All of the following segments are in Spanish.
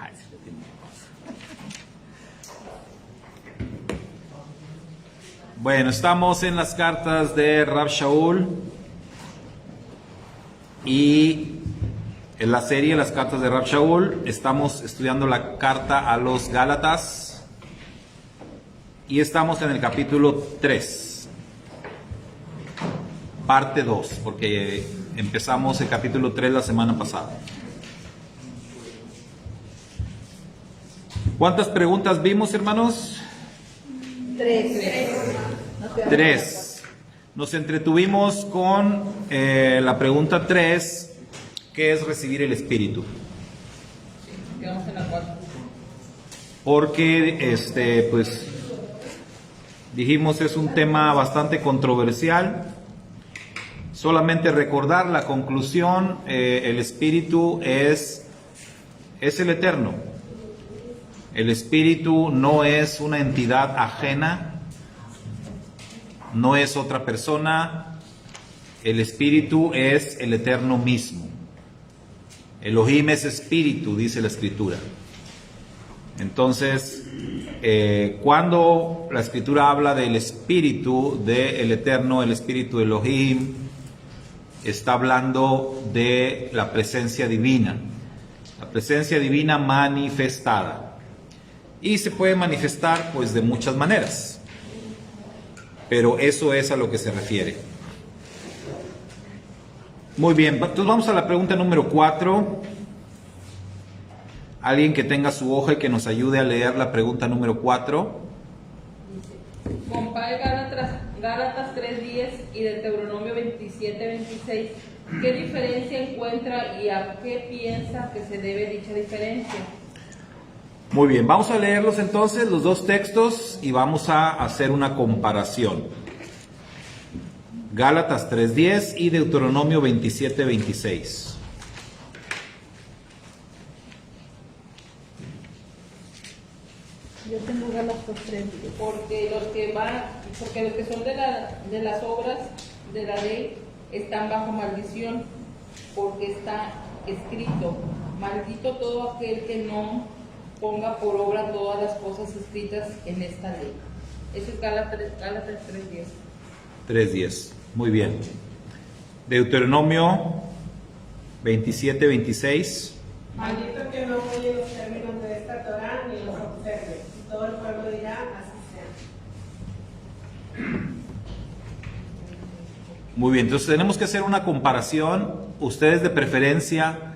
Ay, sí, tiene cosa. Bueno, estamos en las cartas de Rav Shaul y en la serie Las cartas de Rav Shaul estamos estudiando la carta a los Gálatas y estamos en el capítulo 3, parte 2, porque empezamos el capítulo 3 la semana pasada. ¿Cuántas preguntas vimos, hermanos? 3. Nos entretuvimos con la pregunta 3, que es recibir el Espíritu. Quedamos en la 4. Porque, pues, dijimos es un tema bastante controversial. Solamente recordar la conclusión, el Espíritu es el Eterno. El Espíritu no es una entidad ajena, no es otra persona. El Espíritu es el Eterno mismo. Elohim es Espíritu, dice la Escritura. Entonces, cuando la Escritura habla del Espíritu del Eterno, el Espíritu Elohim, está hablando de la presencia divina manifestada. Y se puede manifestar pues de muchas maneras, pero eso es a lo que se refiere. Muy bien, entonces vamos a la pregunta número 4. Alguien que tenga su hoja y que nos ayude a leer la pregunta número 4. Compare Gálatas 3:10 y Deuteronomio 27:26. ¿Qué diferencia encuentra y a qué piensa que se debe dicha diferencia? Muy bien, vamos a leerlos entonces, los dos textos, y vamos a hacer una comparación. Gálatas 3:10 y Deuteronomio 27:26. Yo tengo Gálatas 3:10. Porque los que son de las obras de la ley están bajo maldición, porque está escrito: maldito todo aquel que no ponga por obra todas las cosas escritas en esta ley. Eso es Gálatas 3:10. 3:10, muy bien. Deuteronomio 27:26. Maldito que no oye los términos de esta Torá ni los observe. Y todo el pueblo dirá, así sea. Muy bien, entonces tenemos que hacer una comparación. Ustedes de preferencia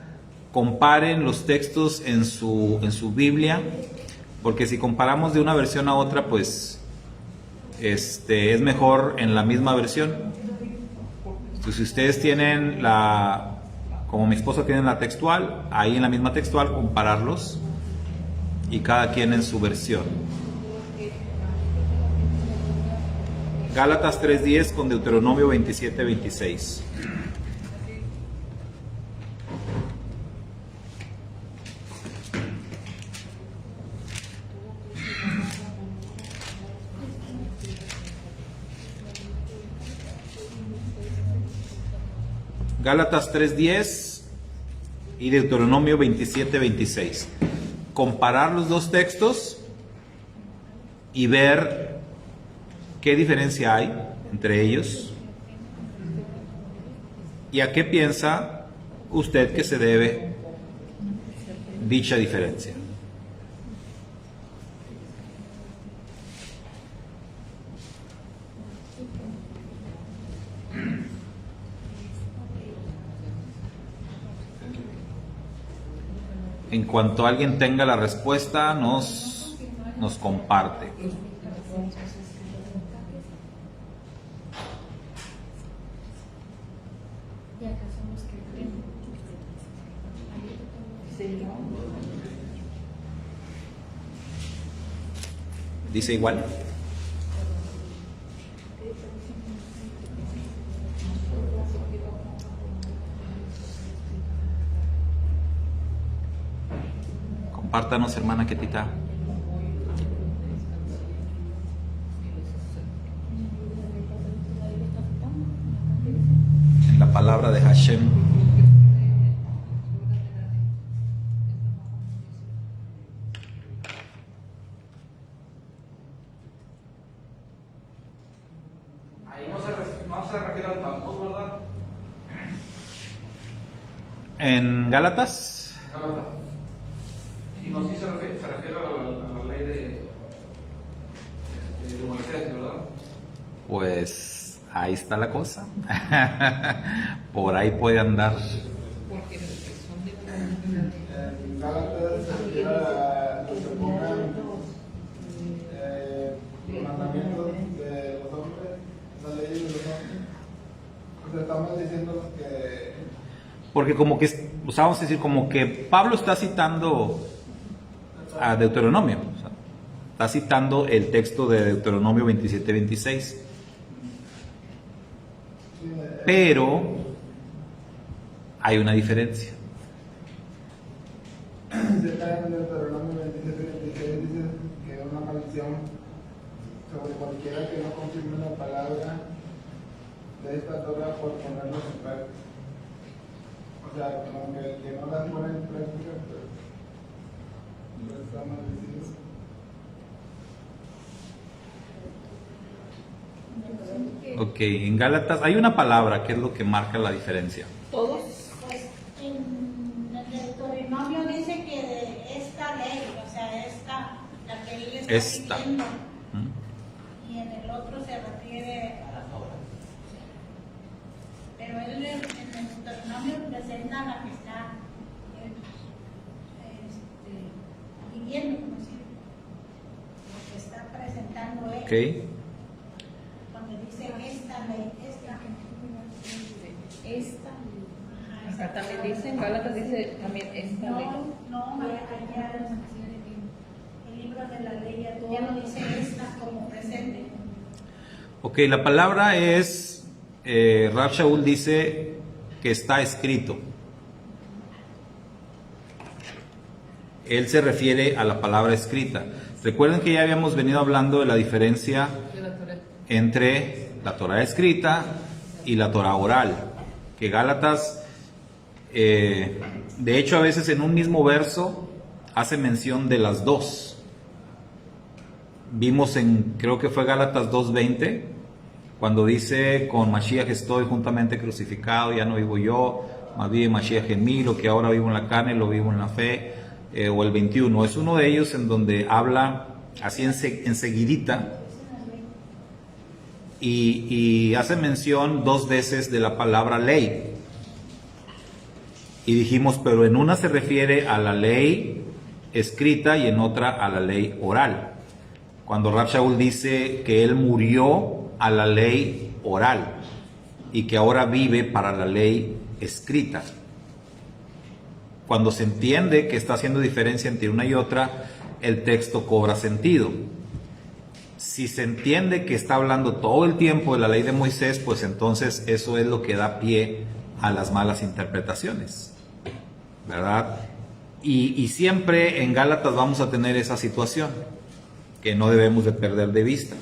comparen los textos en su Biblia, porque si comparamos de una versión a otra, pues es mejor en la misma versión. Entonces, si ustedes tienen como mi esposa tiene la textual, ahí en la misma textual compararlos y cada quien en su versión. Gálatas 3:10 con Deuteronomio 27:26. Gálatas 3:10 y Deuteronomio 27:26. Comparar los dos textos y ver qué diferencia hay entre ellos y a qué piensa usted que se debe dicha diferencia. En cuanto alguien tenga la respuesta, nos comparte. ¿Dice igual? Compártanos, hermana Ketita. En la palabra de Hashem. se refiere al Talmud, ¿verdad? En Gálatas, Gálatas. Y no, sí se refiere a la ley de Moisés, ¿verdad? pues ahí está la cosa. Por ahí puede andar. Porque los que son de En Gálatas se refiere a los que pongan los mandamientos de los hombres, las leyes de los hombres. O sea, estamos diciendo que Porque como que, pues vamos a decir, como que Pablo está citando a Deuteronomio. O sea, está citando el texto de Deuteronomio 27-26. Pero hay una diferencia. se está en el Deuteronomio 27-26 dice que una maldición sobre cualquiera que no confirme la palabra de esta Torah por ponerlos en práctica. O sea, como que el que no las pone en práctica, pues está maldecido. Ok, en Gálatas hay una palabra que es lo que marca la diferencia. todos. Pues en el Deuteronomio dice que de esta ley, o sea, la que él está Esta. pidiendo, ¿Mm? y en el otro se refiere a las obras. Pero él en el Deuteronomio presenta la que está viviendo, como decir, lo que está presentando él. Ok. Cuando dice esta ley, Esta. ajá, Acá también dice, en Gálatas dice también esta ley. No, allá el libro de la ley ya no dice esta como presente. Ok, la palabra es, Rav Shaul dice que está escrito. Él se refiere a la palabra escrita. Recuerden que ya habíamos venido hablando de la diferencia De la Torah. entre la Torah escrita y la Torah oral. Que Gálatas, de hecho a veces en un mismo verso hace mención de las dos. Vimos creo que fue Gálatas 2:20, cuando dice, con Mashiach estoy juntamente crucificado, ya no vivo yo, más vive Mashiach en mí, lo que ahora vivo en la carne, lo vivo en la fe. O el 21, es uno de ellos en donde habla así enseguidita y hace mención dos veces de la palabra ley. Y dijimos, pero en una se refiere a la ley escrita y en otra a la ley oral. Cuando Rav Shaul dice que él murió a la ley oral y que ahora vive para la ley escrita. Cuando se entiende que está haciendo diferencia entre una y otra, el texto cobra sentido. Si se entiende que está hablando todo el tiempo de la ley de Moisés, pues entonces eso es lo que da pie a las malas interpretaciones, ¿verdad? Y siempre en Gálatas vamos a tener esa situación que no debemos de perder de vista.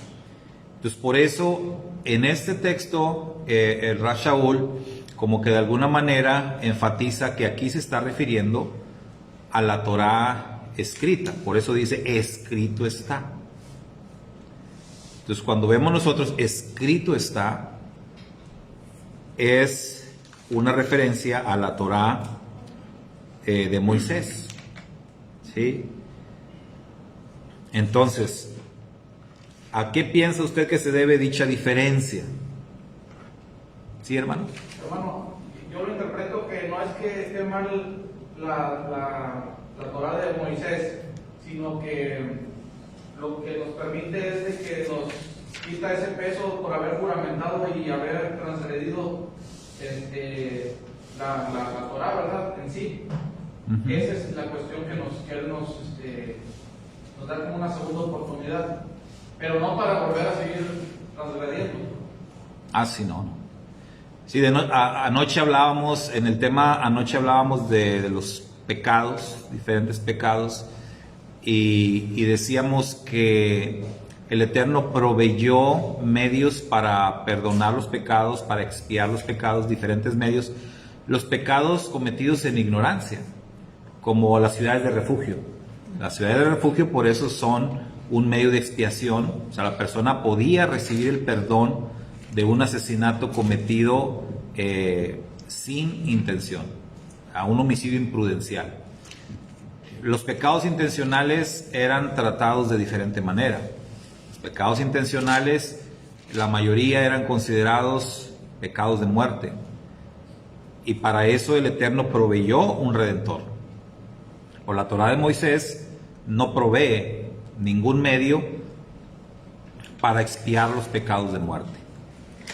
Entonces por eso en este texto el Rav Shaul como que de alguna manera enfatiza que aquí se está refiriendo a la Torah escrita. Por eso dice, escrito está. Entonces, cuando vemos nosotros, escrito está, es una referencia a la Torah de Moisés. ¿Sí? Entonces, ¿a qué piensa usted que se debe dicha diferencia? ¿Sí, hermano? Hermano, yo lo interpreto que no es que esté mal la Torah de Moisés, sino que lo que nos permite es de que nos quita ese peso por haber juramentado y haber transgredido la Torah, ¿verdad? En sí. Uh-huh. Esa es la cuestión que él nos da como una segunda oportunidad, pero no para volver a seguir transgrediendo. Ah, sí, no. Sí, anoche hablábamos, en el tema, anoche hablábamos de los pecados, diferentes pecados, y decíamos que el Eterno proveyó medios para perdonar los pecados, para expiar los pecados, diferentes medios, los pecados cometidos en ignorancia, como las ciudades de refugio. Las ciudades de refugio por eso son un medio de expiación, o sea, la persona podía recibir el perdón de un asesinato cometido sin intención, a un homicidio imprudencial. Los pecados intencionales eran tratados de diferente manera. Los pecados intencionales, la mayoría eran considerados pecados de muerte. Y para eso el Eterno proveyó un redentor. Por la Torá de Moisés no provee ningún medio para expiar los pecados de muerte.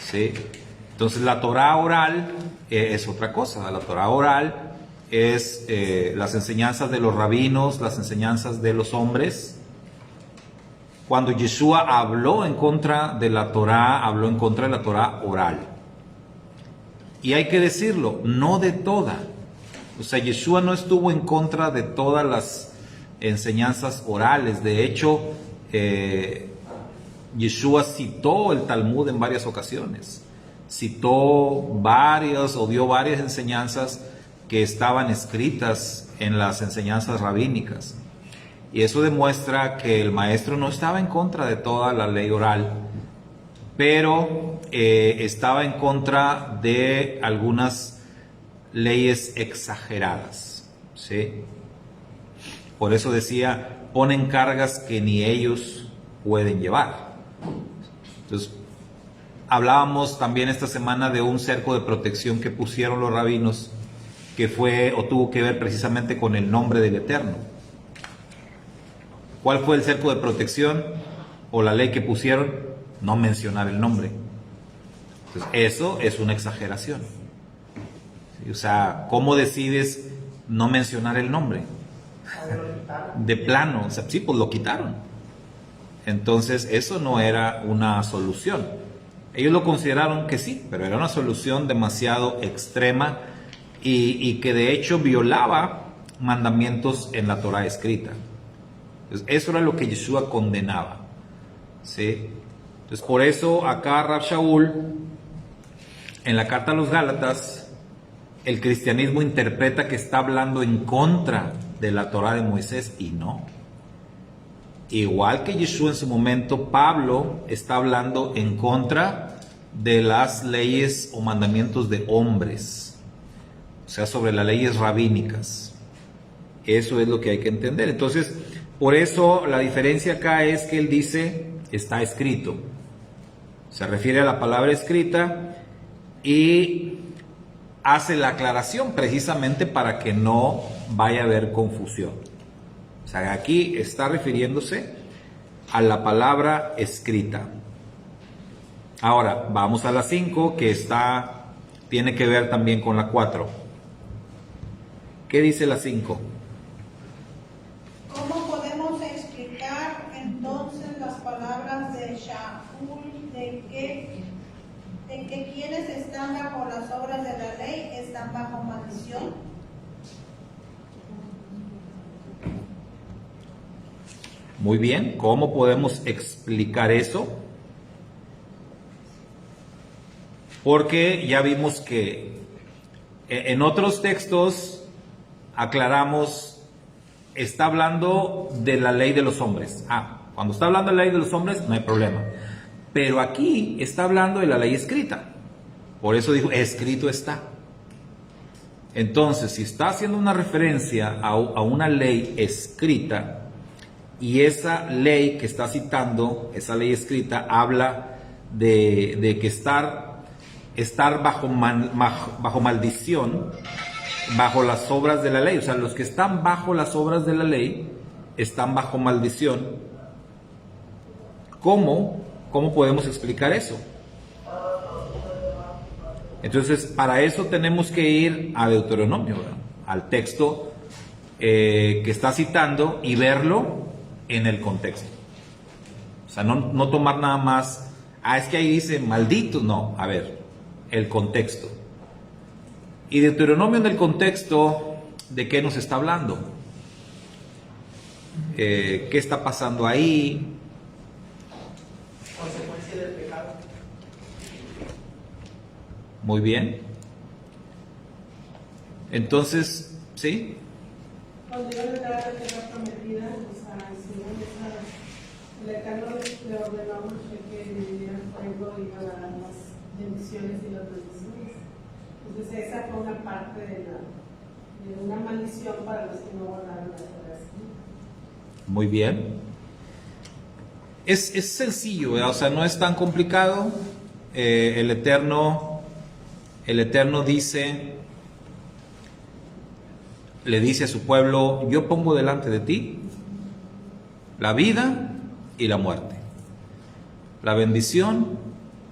¿Sí? Entonces la Torá oral es otra cosa. La Torá oral es las enseñanzas de los rabinos, las enseñanzas de los hombres. Cuando Yeshua habló en contra de la Torá, habló en contra de la Torá oral. Y hay que decirlo, no de toda. O sea, Yeshua no estuvo en contra de todas las enseñanzas orales. De hecho, Yeshua citó el Talmud en varias ocasiones. Citó varias o dio varias enseñanzas que estaban escritas en las enseñanzas rabínicas. Y eso demuestra que el maestro no estaba en contra de toda la ley oral, pero estaba en contra de algunas leyes exageradas, ¿sí? Por eso decía, ponen cargas que ni ellos pueden llevar. Entonces, hablábamos también esta semana de un cerco de protección que pusieron los rabinos, que fue o tuvo que ver precisamente con el nombre del Eterno. ¿Cuál fue el cerco de protección o la ley que pusieron? No mencionar el nombre. Entonces, eso es una exageración. ¿Sí? O sea, ¿cómo decides no mencionar el nombre? De plano, o sea, sí, pues lo quitaron. Entonces, eso no era una solución. Ellos lo consideraron que sí, pero era una solución demasiado extrema y que de hecho violaba mandamientos en la Torá escrita. Entonces, eso era lo que Yeshua condenaba, ¿sí? Entonces, por eso acá Rav Shaul, en la carta a los Gálatas, el cristianismo interpreta que está hablando en contra de la Torá de Moisés, y no. Igual que Yeshua en su momento, Pablo está hablando en contra de las leyes o mandamientos de hombres, o sea, sobre las leyes rabínicas. Eso es lo que hay que entender. Entonces, por eso la diferencia acá es que él dice, está escrito. Se refiere a la palabra escrita y hace la aclaración precisamente para que no vaya a haber confusión. O sea, aquí está refiriéndose a la palabra escrita. Ahora, vamos a la 5, que tiene que ver también con la 4. ¿Qué dice la 5? ¿Cómo podemos explicar entonces las palabras de Shaul de que quienes están bajo las obras de la ley están bajo maldición? Muy bien, ¿cómo podemos explicar eso? Porque ya vimos que en otros textos aclaramos, está hablando de la ley de los hombres. Cuando está hablando de la ley de los hombres, no hay problema. Pero aquí está hablando de la ley escrita. Por eso dijo, escrito está. Entonces, si está haciendo una referencia a una ley escrita, y esa ley que está citando, esa ley escrita, habla de que estar bajo maldición, bajo las obras de la ley. O sea, los que están bajo las obras de la ley están bajo maldición. ¿Cómo podemos explicar eso? Entonces, para eso tenemos que ir a Deuteronomio, ¿verdad? Al texto que está citando y verlo en el contexto. O sea, no tomar nada más, es que ahí dice maldito, no, a ver, el contexto. Y Deuteronomio en el contexto, ¿de qué nos está hablando? ¿Qué está pasando ahí? Consecuencia del pecado. Muy bien. Entonces, ¿sí? Cuando iban a entrar a la tierra prometida, o sea, el Eterno le ordenó a Moshe que dividieran fuego y a las bendiciones y las maldiciones. Entonces esa fue una parte de una maldición para los que no guardaron la Torah. Muy bien. Es sencillo, ¿verdad? O sea, no es tan complicado. El Eterno dice, le dice a su pueblo: yo pongo delante de ti la vida y la muerte, la bendición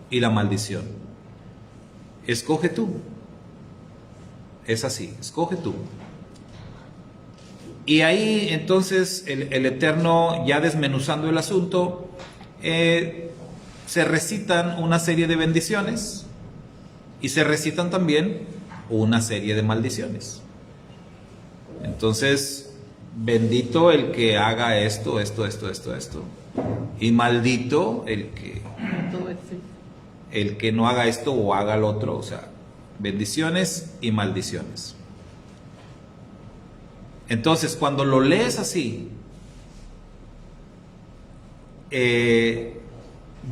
y la maldición. Escoge tú. Es así, escoge tú. Y ahí entonces el Eterno, ya desmenuzando el asunto, se recitan una serie de bendiciones y se recitan también una serie de maldiciones. Entonces, bendito el que haga esto, y maldito el que no haga esto o haga lo otro. O sea, bendiciones y maldiciones. Entonces, cuando lo lees así,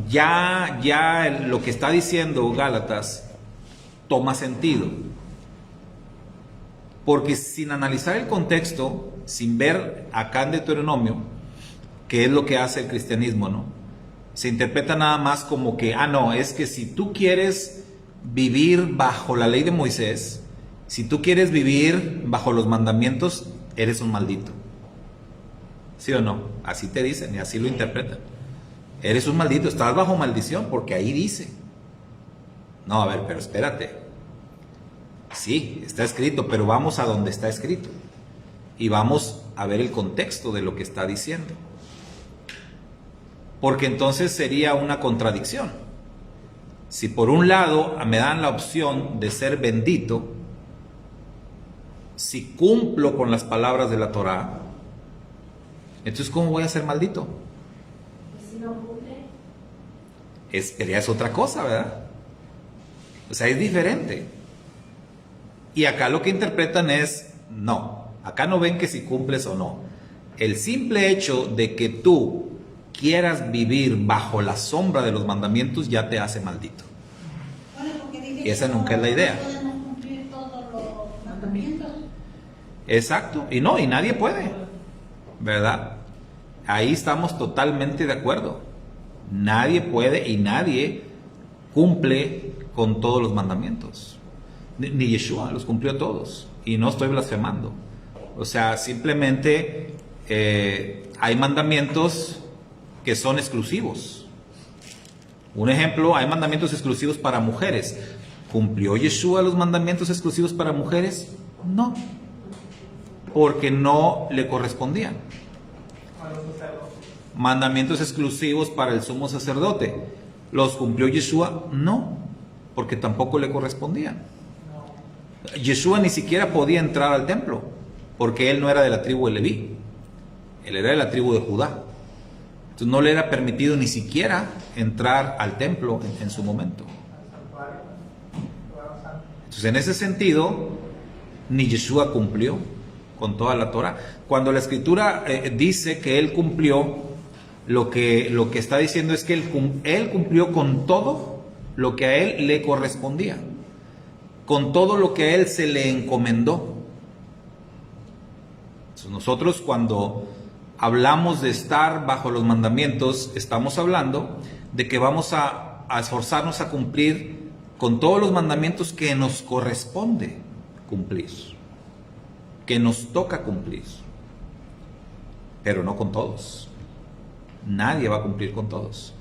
ya lo que está diciendo Gálatas toma sentido. Porque sin analizar el contexto, sin ver acá en Deuteronomio, que es lo que hace el cristianismo, ¿no? Se interpreta nada más como que, no, es que si tú quieres vivir bajo la ley de Moisés, si tú quieres vivir bajo los mandamientos, eres un maldito. ¿Sí o no? Así te dicen y así lo interpretan. Eres un maldito, estás bajo maldición, porque ahí dice. No, a ver, pero espérate. Sí, está escrito, pero vamos a donde está escrito. Y vamos a ver el contexto de lo que está diciendo. Porque entonces sería una contradicción. Si por un lado me dan la opción de ser bendito, si cumplo con las palabras de la Torah, entonces ¿cómo voy a ser maldito? Si no cumple. Es otra cosa, ¿verdad? O sea, es diferente. Y acá lo que interpretan es, no, acá no ven que si cumples o no. El simple hecho de que tú quieras vivir bajo la sombra de los mandamientos ya te hace maldito. Bueno, porque dice Y esa que nunca es la idea. no podemos cumplir todos los mandamientos. Exacto, y nadie puede, ¿verdad? Ahí estamos totalmente de acuerdo. Nadie puede y nadie cumple con todos los mandamientos. Ni Yeshua los cumplió todos, y no estoy blasfemando. O sea, simplemente hay mandamientos que son exclusivos. Un ejemplo, hay mandamientos exclusivos para mujeres. ¿Cumplió Yeshua los mandamientos exclusivos para mujeres? No, porque no le correspondían. Mandamientos exclusivos para el sumo sacerdote, ¿los cumplió Yeshua? No, porque tampoco le correspondían. Yeshua ni siquiera podía entrar al templo, porque él no era de la tribu de Leví, él era de la tribu de Judá. Entonces no le era permitido ni siquiera entrar al templo en su momento. Entonces en ese sentido, ni Yeshua cumplió con toda la Torah. Cuando la Escritura dice que él cumplió, lo que está diciendo es que él cumplió con todo lo que a él le correspondía, con todo lo que a él se le encomendó. Entonces nosotros, cuando hablamos de estar bajo los mandamientos, estamos hablando de que vamos a esforzarnos a cumplir con todos los mandamientos que nos corresponde cumplir, que nos toca cumplir, pero no con todos. Nadie va a cumplir con todos.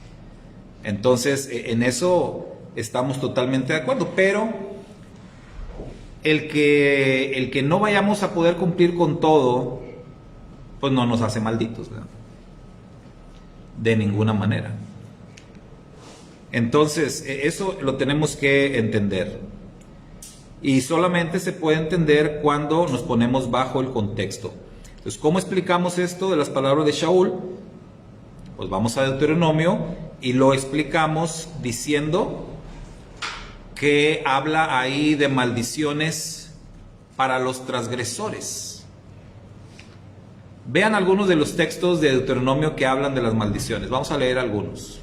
Entonces, en eso estamos totalmente de acuerdo, pero el que no vayamos a poder cumplir con todo, pues no nos hace malditos, ¿verdad? De ninguna manera. Entonces, eso lo tenemos que entender. Y solamente se puede entender cuando nos ponemos bajo el contexto. Entonces, ¿cómo explicamos esto de las palabras de Shaul? Pues vamos a Deuteronomio y lo explicamos diciendo que habla ahí de maldiciones para los transgresores. Vean algunos de los textos de Deuteronomio que hablan de las maldiciones. Vamos a leer algunos.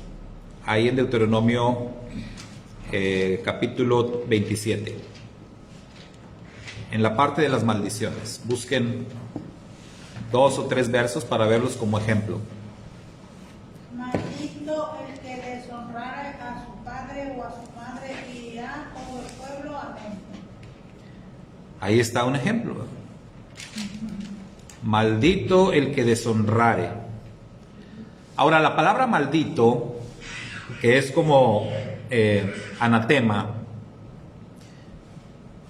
Ahí en Deuteronomio capítulo 27. En la parte de las maldiciones. Busquen 2 o 3 versos para verlos como ejemplo. Maldito el que deshonrare a su padre o a su madre, y dirá todo el pueblo amén. Ahí está un ejemplo. Maldito el que deshonrare. Ahora, la palabra maldito, que es como anatema,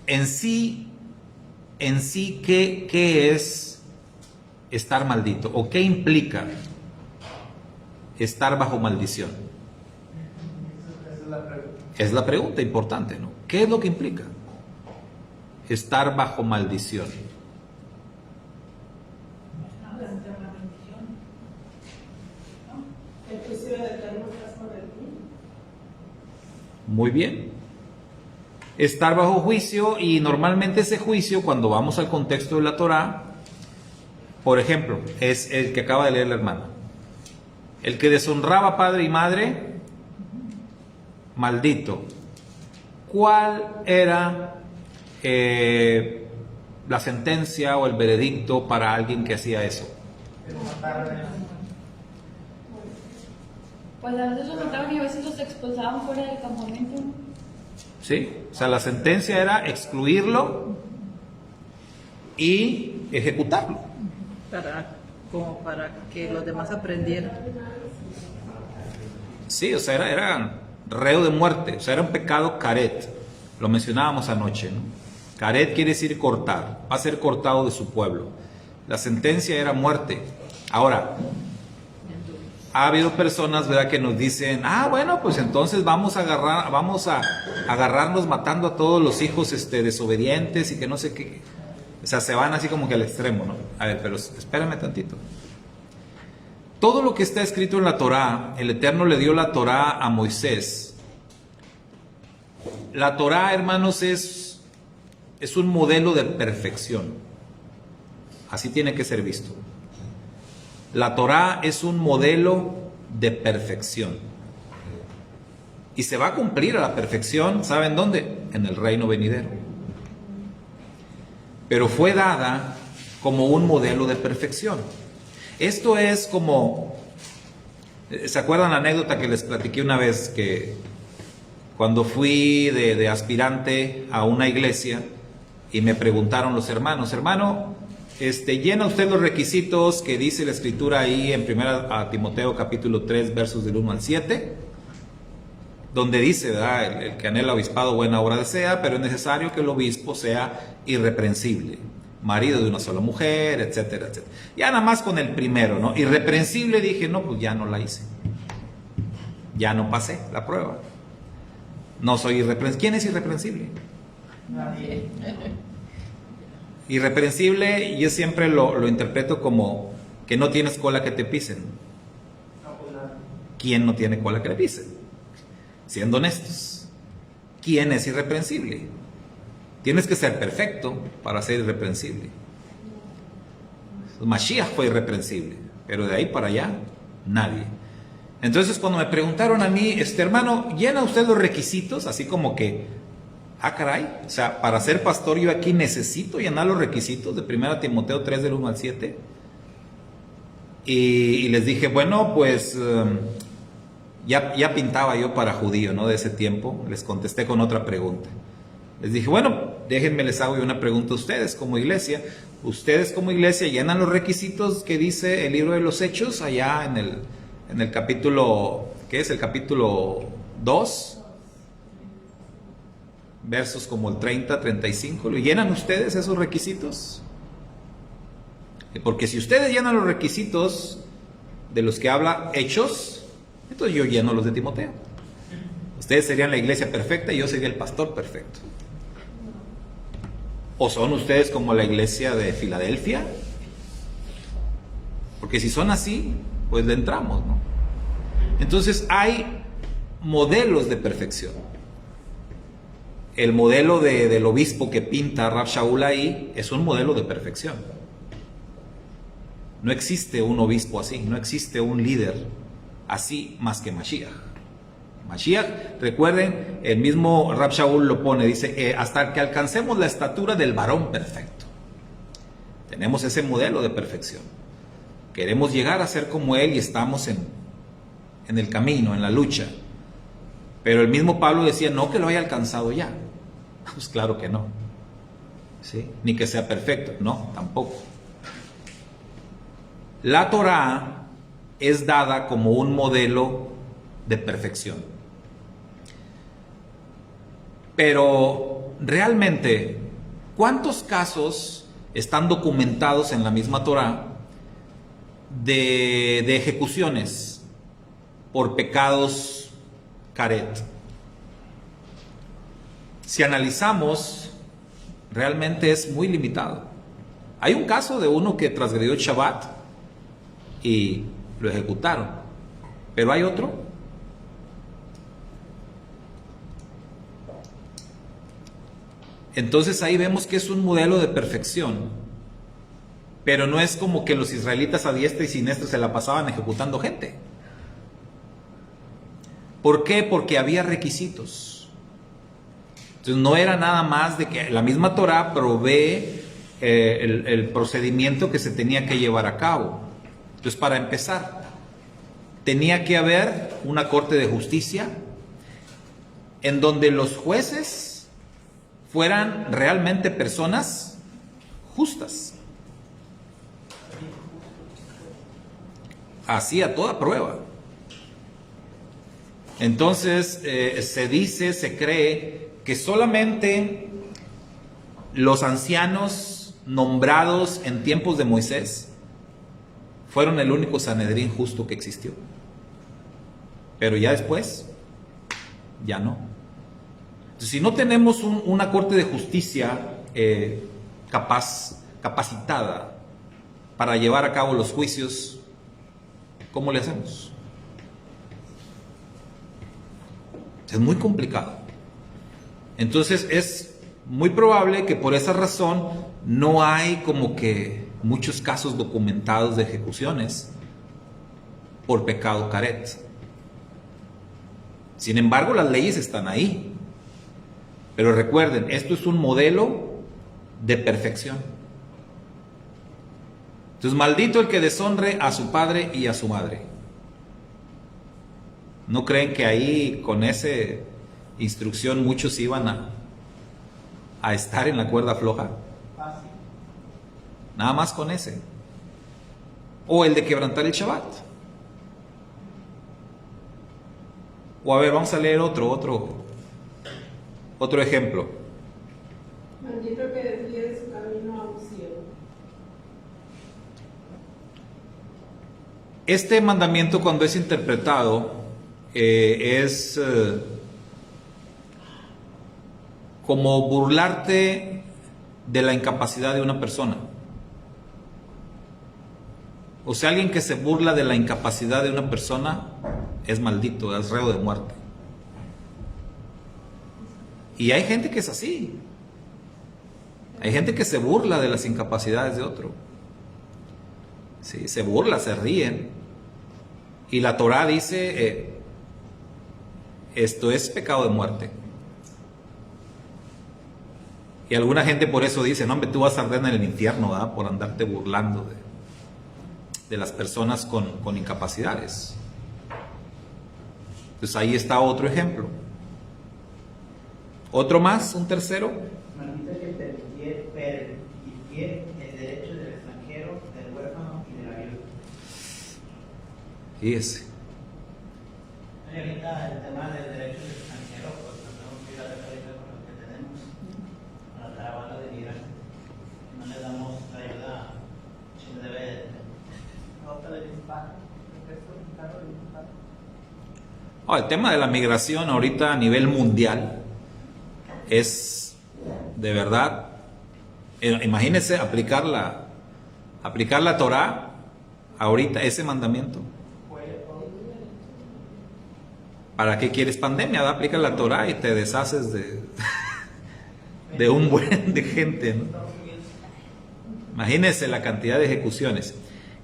en sí, ¿qué es estar maldito? ¿O qué implica estar bajo maldición? Es la pregunta importante, ¿no? ¿Qué es lo que implica estar bajo maldición? El juicio de eterno está sobre ti. Muy bien. Estar bajo juicio, y normalmente ese juicio, cuando vamos al contexto de la Torá, por ejemplo, es el que acaba de leer la hermana. El que deshonraba padre y madre, maldito. ¿Cuál era la sentencia o el veredicto para alguien que hacía eso? Pues a veces los mataban y a veces los expulsaban fuera del campamento. ¿Sí? O sea, la sentencia era excluirlo y ejecutarlo. Como para que los demás aprendieran. Sí, o sea, era reo de muerte, o sea, era un pecado caret. Lo mencionábamos anoche, ¿no? Caret quiere decir cortar, va a ser cortado de su pueblo. La sentencia era muerte. Ahora, ha habido personas, ¿verdad?, que nos dicen, bueno, pues entonces vamos a agarrarnos matando a todos los hijos desobedientes y que no sé qué. O sea, se van así como que al extremo, ¿no? A ver, pero espérame tantito. Todo lo que está escrito en la Torá, el Eterno le dio la Torá a Moisés. La Torá, hermanos, es un modelo de perfección. Así tiene que ser visto. La Torá es un modelo de perfección. Y se va a cumplir a la perfección, ¿saben dónde? En el reino venidero. Pero fue dada como un modelo de perfección. Esto es como, ¿se acuerdan la anécdota que les platiqué una vez? Que cuando fui de aspirante a una iglesia y me preguntaron los hermanos, hermano, ¿llena usted los requisitos que dice la escritura ahí en 1 Timoteo capítulo 3 versos del 1 al 7? Donde dice, ¿verdad?, el que anhela obispado buena obra desea, pero es necesario que el obispo sea irreprensible, marido de una sola mujer, etcétera, etcétera. Ya nada más con el primero, ¿no? Irreprensible, dije, no, pues ya no la hice. Ya no pasé la prueba. No soy irreprensible. ¿Quién es irreprensible? Nadie. Irreprensible, yo siempre lo interpreto como que no tienes cola que te pisen. ¿Quién no tiene cola que le pisen? Siendo honestos, ¿quién es irreprensible? Tienes que ser perfecto para ser irreprensible. Mashiach fue irreprensible, pero de ahí para allá, nadie. Entonces, cuando me preguntaron a mí, hermano, ¿llena usted los requisitos? Así como que, caray, o sea, para ser pastor yo aquí necesito llenar los requisitos de 1 Timoteo 3 del 1 al 7. Y les dije, bueno, pues ya pintaba yo para judío, ¿no? De ese tiempo. Les contesté con otra pregunta. Les dije, bueno, déjenme les hago yo una pregunta a ustedes como iglesia. Ustedes como iglesia llenan los requisitos que dice el libro de los Hechos allá en el capítulo, ¿qué es? El capítulo 2, versos como el 30, 35. ¿Lo llenan ustedes esos requisitos? Porque si ustedes llenan los requisitos de los que habla Hechos, entonces yo lleno los de Timoteo. Ustedes serían la iglesia perfecta y yo sería el pastor perfecto. ¿O son ustedes como la iglesia de Filadelfia? Porque si son así, pues le entramos, ¿no? Entonces hay modelos de perfección. El modelo del obispo que pinta Rav Shaul ahí es un modelo de perfección. No existe un obispo así, no existe un líder así más que Mashiach. Mashiach, recuerden, el mismo Rab Shaul lo pone, dice, hasta que alcancemos la estatura del varón perfecto. Tenemos ese modelo de perfección. Queremos llegar a ser como él y estamos en el camino, en la lucha. Pero el mismo Pablo decía, no que lo haya alcanzado ya. Pues claro que no. ¿Sí? Ni que sea perfecto, no, tampoco. La Torá es dada como un modelo de perfección. Pero realmente, ¿cuántos casos están documentados en la misma Torá de ejecuciones por pecados caret? Si analizamos, realmente es muy limitado. Hay un caso de uno que transgredió el Shabbat y lo ejecutaron, pero hay otro. Entonces ahí vemos que es un modelo de perfección, pero no es como que los israelitas a diestra y siniestra se la pasaban ejecutando gente. ¿Por qué? Porque había requisitos. Entonces no era nada más de que la misma Torá provee el procedimiento que se tenía que llevar a cabo. Entonces, para empezar, tenía que haber una corte de justicia en donde los jueces fueran realmente personas justas. Así a toda prueba. Entonces, se dice, se cree que solamente los ancianos nombrados en tiempos de Moisés fueron el único Sanedrín justo que existió. Pero ya después, ya no. Entonces, si no tenemos una corte de justicia capacitada para llevar a cabo los juicios, ¿cómo le hacemos? Es muy complicado. Entonces es muy probable que por esa razón no hay como que muchos casos documentados de ejecuciones por pecado caret. Sin embargo, las leyes están ahí. Pero recuerden, esto es un modelo de perfección. Entonces, maldito el que deshonre a su padre y a su madre. ¿No creen que ahí con esa instrucción muchos iban a estar en la cuerda floja? Nada más con ese. O el de quebrantar el Shabbat. O a ver, vamos a leer otro ejemplo. Maldito que desvíe de su camino a un cielo. Este mandamiento, cuando es interpretado, es como burlarte de la incapacidad de una persona. O sea, alguien que se burla de la incapacidad de una persona es maldito, es reo de muerte. Y hay gente que es así. Hay gente que se burla de las incapacidades de otro. Sí, se burla, se ríen. Y la Torá dice, esto es pecado de muerte. Y alguna gente por eso dice, no hombre, tú vas a arder en el infierno, ¿verdad? Por andarte burlando de las personas con incapacidades. Entonces ahí está otro ejemplo. Otro más, un tercero. Maldito que pervirtiere el derecho del extranjero, del huérfano y de la viuda. Fíjese. Y ahorita el tema del derecho del extranjero, pues no tenemos que ir a la retórica con lo que tenemos para la caravana de migrantes. No le damos la ayuda, se le debe el tema de la migración ahorita a nivel mundial es de verdad, imagínense aplicar la Torá ahorita, ese mandamiento. ¿Para qué quieres pandemia? Aplica la Torá y te deshaces de un buen de gente, ¿no? Imagínense la cantidad de ejecuciones.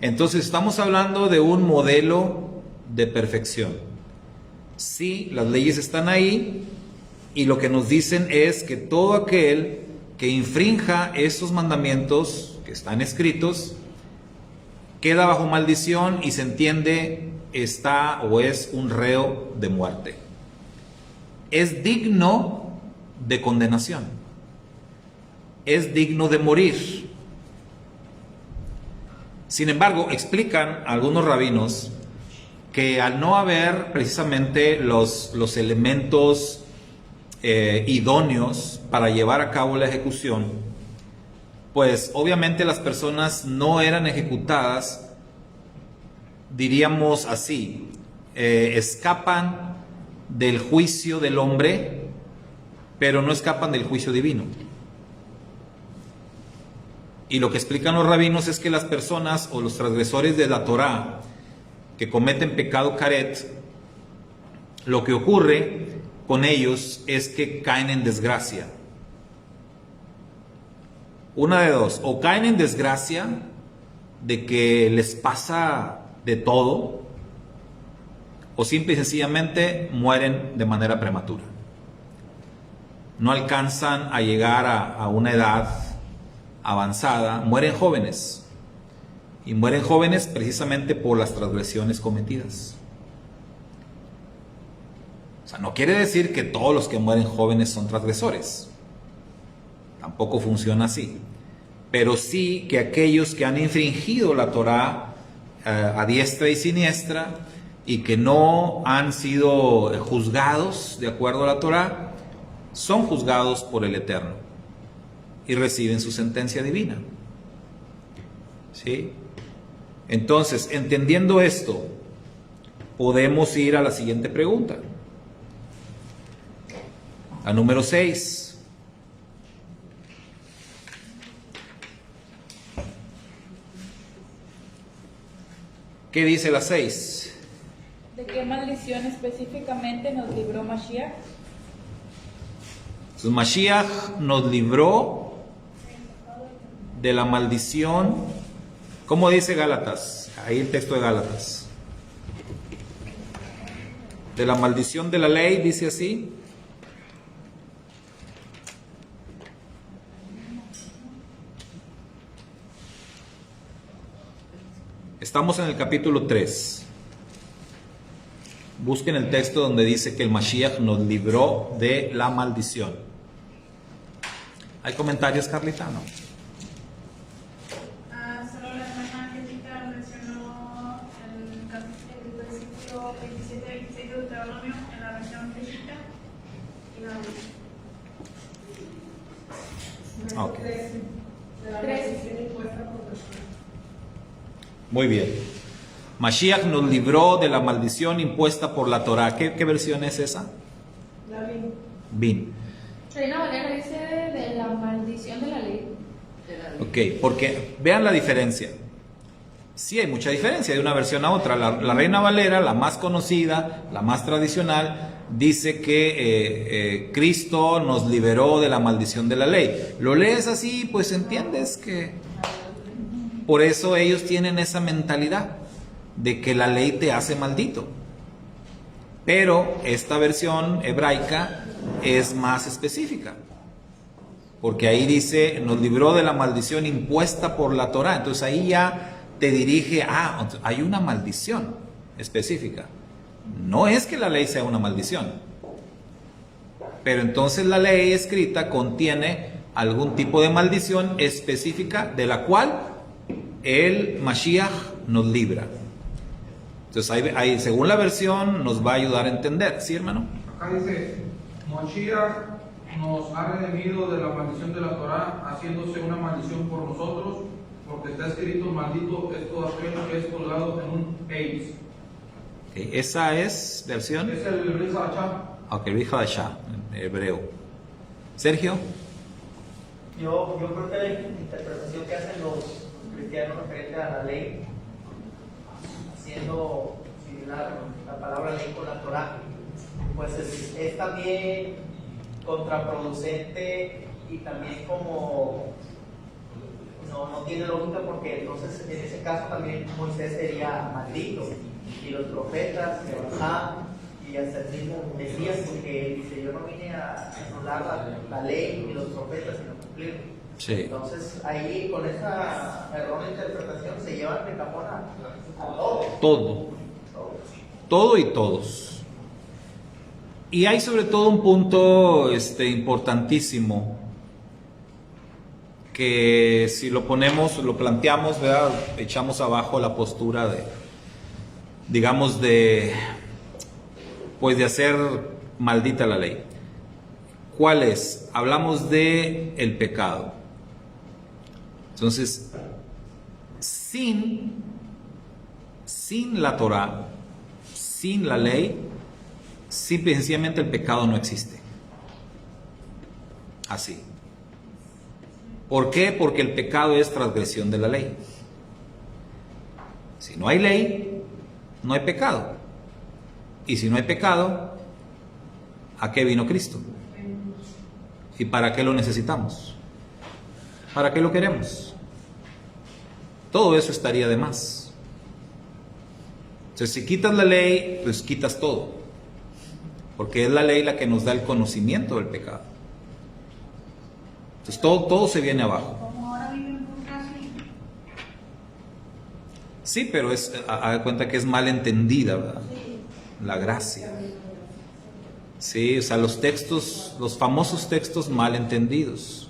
Entonces estamos hablando de un modelo de perfección. Sí, las leyes están ahí y lo que nos dicen es que todo aquel que infrinja esos mandamientos que están escritos queda bajo maldición y se entiende está o es un reo de muerte. Es digno de condenación. Es digno de morir. Sin embargo, explican algunos rabinos que al no haber precisamente los elementos idóneos para llevar a cabo la ejecución, pues obviamente las personas no eran ejecutadas, diríamos así, escapan del juicio del hombre, pero no escapan del juicio divino. Y lo que explican los rabinos es que las personas o los transgresores de la Torá que cometen pecado caret, lo que ocurre con ellos es que caen en desgracia. Una de dos, o caen en desgracia de que les pasa de todo, o simple y sencillamente mueren de manera prematura. No alcanzan a llegar a una edad avanzada, mueren jóvenes. Y mueren jóvenes precisamente por las transgresiones cometidas. O sea, no quiere decir que todos los que mueren jóvenes son transgresores. Tampoco funciona así. Pero sí que aquellos que han infringido la Torá a diestra y siniestra y que no han sido juzgados de acuerdo a la Torá, son juzgados por el Eterno y reciben su sentencia divina. ¿Sí? Entonces, entendiendo esto, podemos ir a la siguiente pregunta. La número 6. ¿Qué dice la 6? ¿De qué maldición específicamente nos libró Mashiach? Entonces, Mashiach nos libró de la maldición. ¿Cómo dice Gálatas? Ahí el texto de Gálatas. De la maldición de la ley, dice así. Estamos en el capítulo 3. Busquen el texto donde dice que el Mashiach nos libró de la maldición. ¿Hay comentarios, Carlita? No. Solo la hermana Jessica mencionó el versículo 27-26 de Deuteronomio en la versión Jessica y la Ok. De la maldición impuesta por persona. Muy bien. Mashiach nos libró de la maldición impuesta por la Torá. ¿Qué versión es esa? La vi. Bin. Reina Valera dice de la maldición de la ley. Ok, porque vean la diferencia. Sí hay mucha diferencia de una versión a otra. La Reina Valera, la más conocida, la más tradicional, dice que Cristo nos liberó de la maldición de la ley. Lo lees así, pues entiendes que por eso ellos tienen esa mentalidad de que la ley te hace maldito. Pero esta versión hebraica es más específica, porque ahí dice, nos libró de la maldición impuesta por la Torá. Entonces ahí ya te dirige, hay una maldición específica. No es que la ley sea una maldición, pero entonces la ley escrita contiene algún tipo de maldición específica de la cual el Mashiach nos libra. Entonces ahí, según la versión, nos va a ayudar a entender. ¿Sí, hermano? Acá dice, Mashiach nos ha redimido de la maldición de la Torá, haciéndose una maldición por nosotros, porque está escrito, maldito es todo aquel que es colgado en un eis. Okay, ¿esa es versión? Es el Brit Hadashah. Ok, Brit Hadashah, en hebreo. Sergio. Yo creo que la interpretación que hacen los cristianos referente a la ley, haciendo similar la palabra ley con la Torá, pues es también contraproducente y también como no tiene lógica, porque entonces en ese caso también Moisés sería maldito y los profetas, Abraham y hasta el mismo Mesías, porque él dice, yo no vine a anular la ley y los profetas, sino cumplirla. Sí. Entonces ahí con esa errónea interpretación se llevan de cajón a todo. Todo. Todo y todos. Y hay sobre todo un punto importantísimo que si lo ponemos, lo planteamos, ¿verdad? Echamos abajo la postura de, digamos, de hacer maldita la ley. ¿Cuál es? Hablamos de el pecado. Entonces, sin la Torah, sin la ley, simple y sencillamente el pecado no existe. Así. ¿Por qué? Porque el pecado es transgresión de la ley. Si no hay ley, no hay pecado. Y si no hay pecado, ¿a qué vino Cristo? ¿Y para qué lo necesitamos? ¿Para qué lo queremos? Todo eso estaría de más. Entonces, si quitas la ley, pues quitas todo. Porque es la ley la que nos da el conocimiento del pecado. Entonces, todo se viene abajo. Como ahora viven por gracia. Sí, pero haga cuenta que es mal entendida, ¿verdad? La gracia. Sí, o sea, los textos, los famosos textos mal entendidos.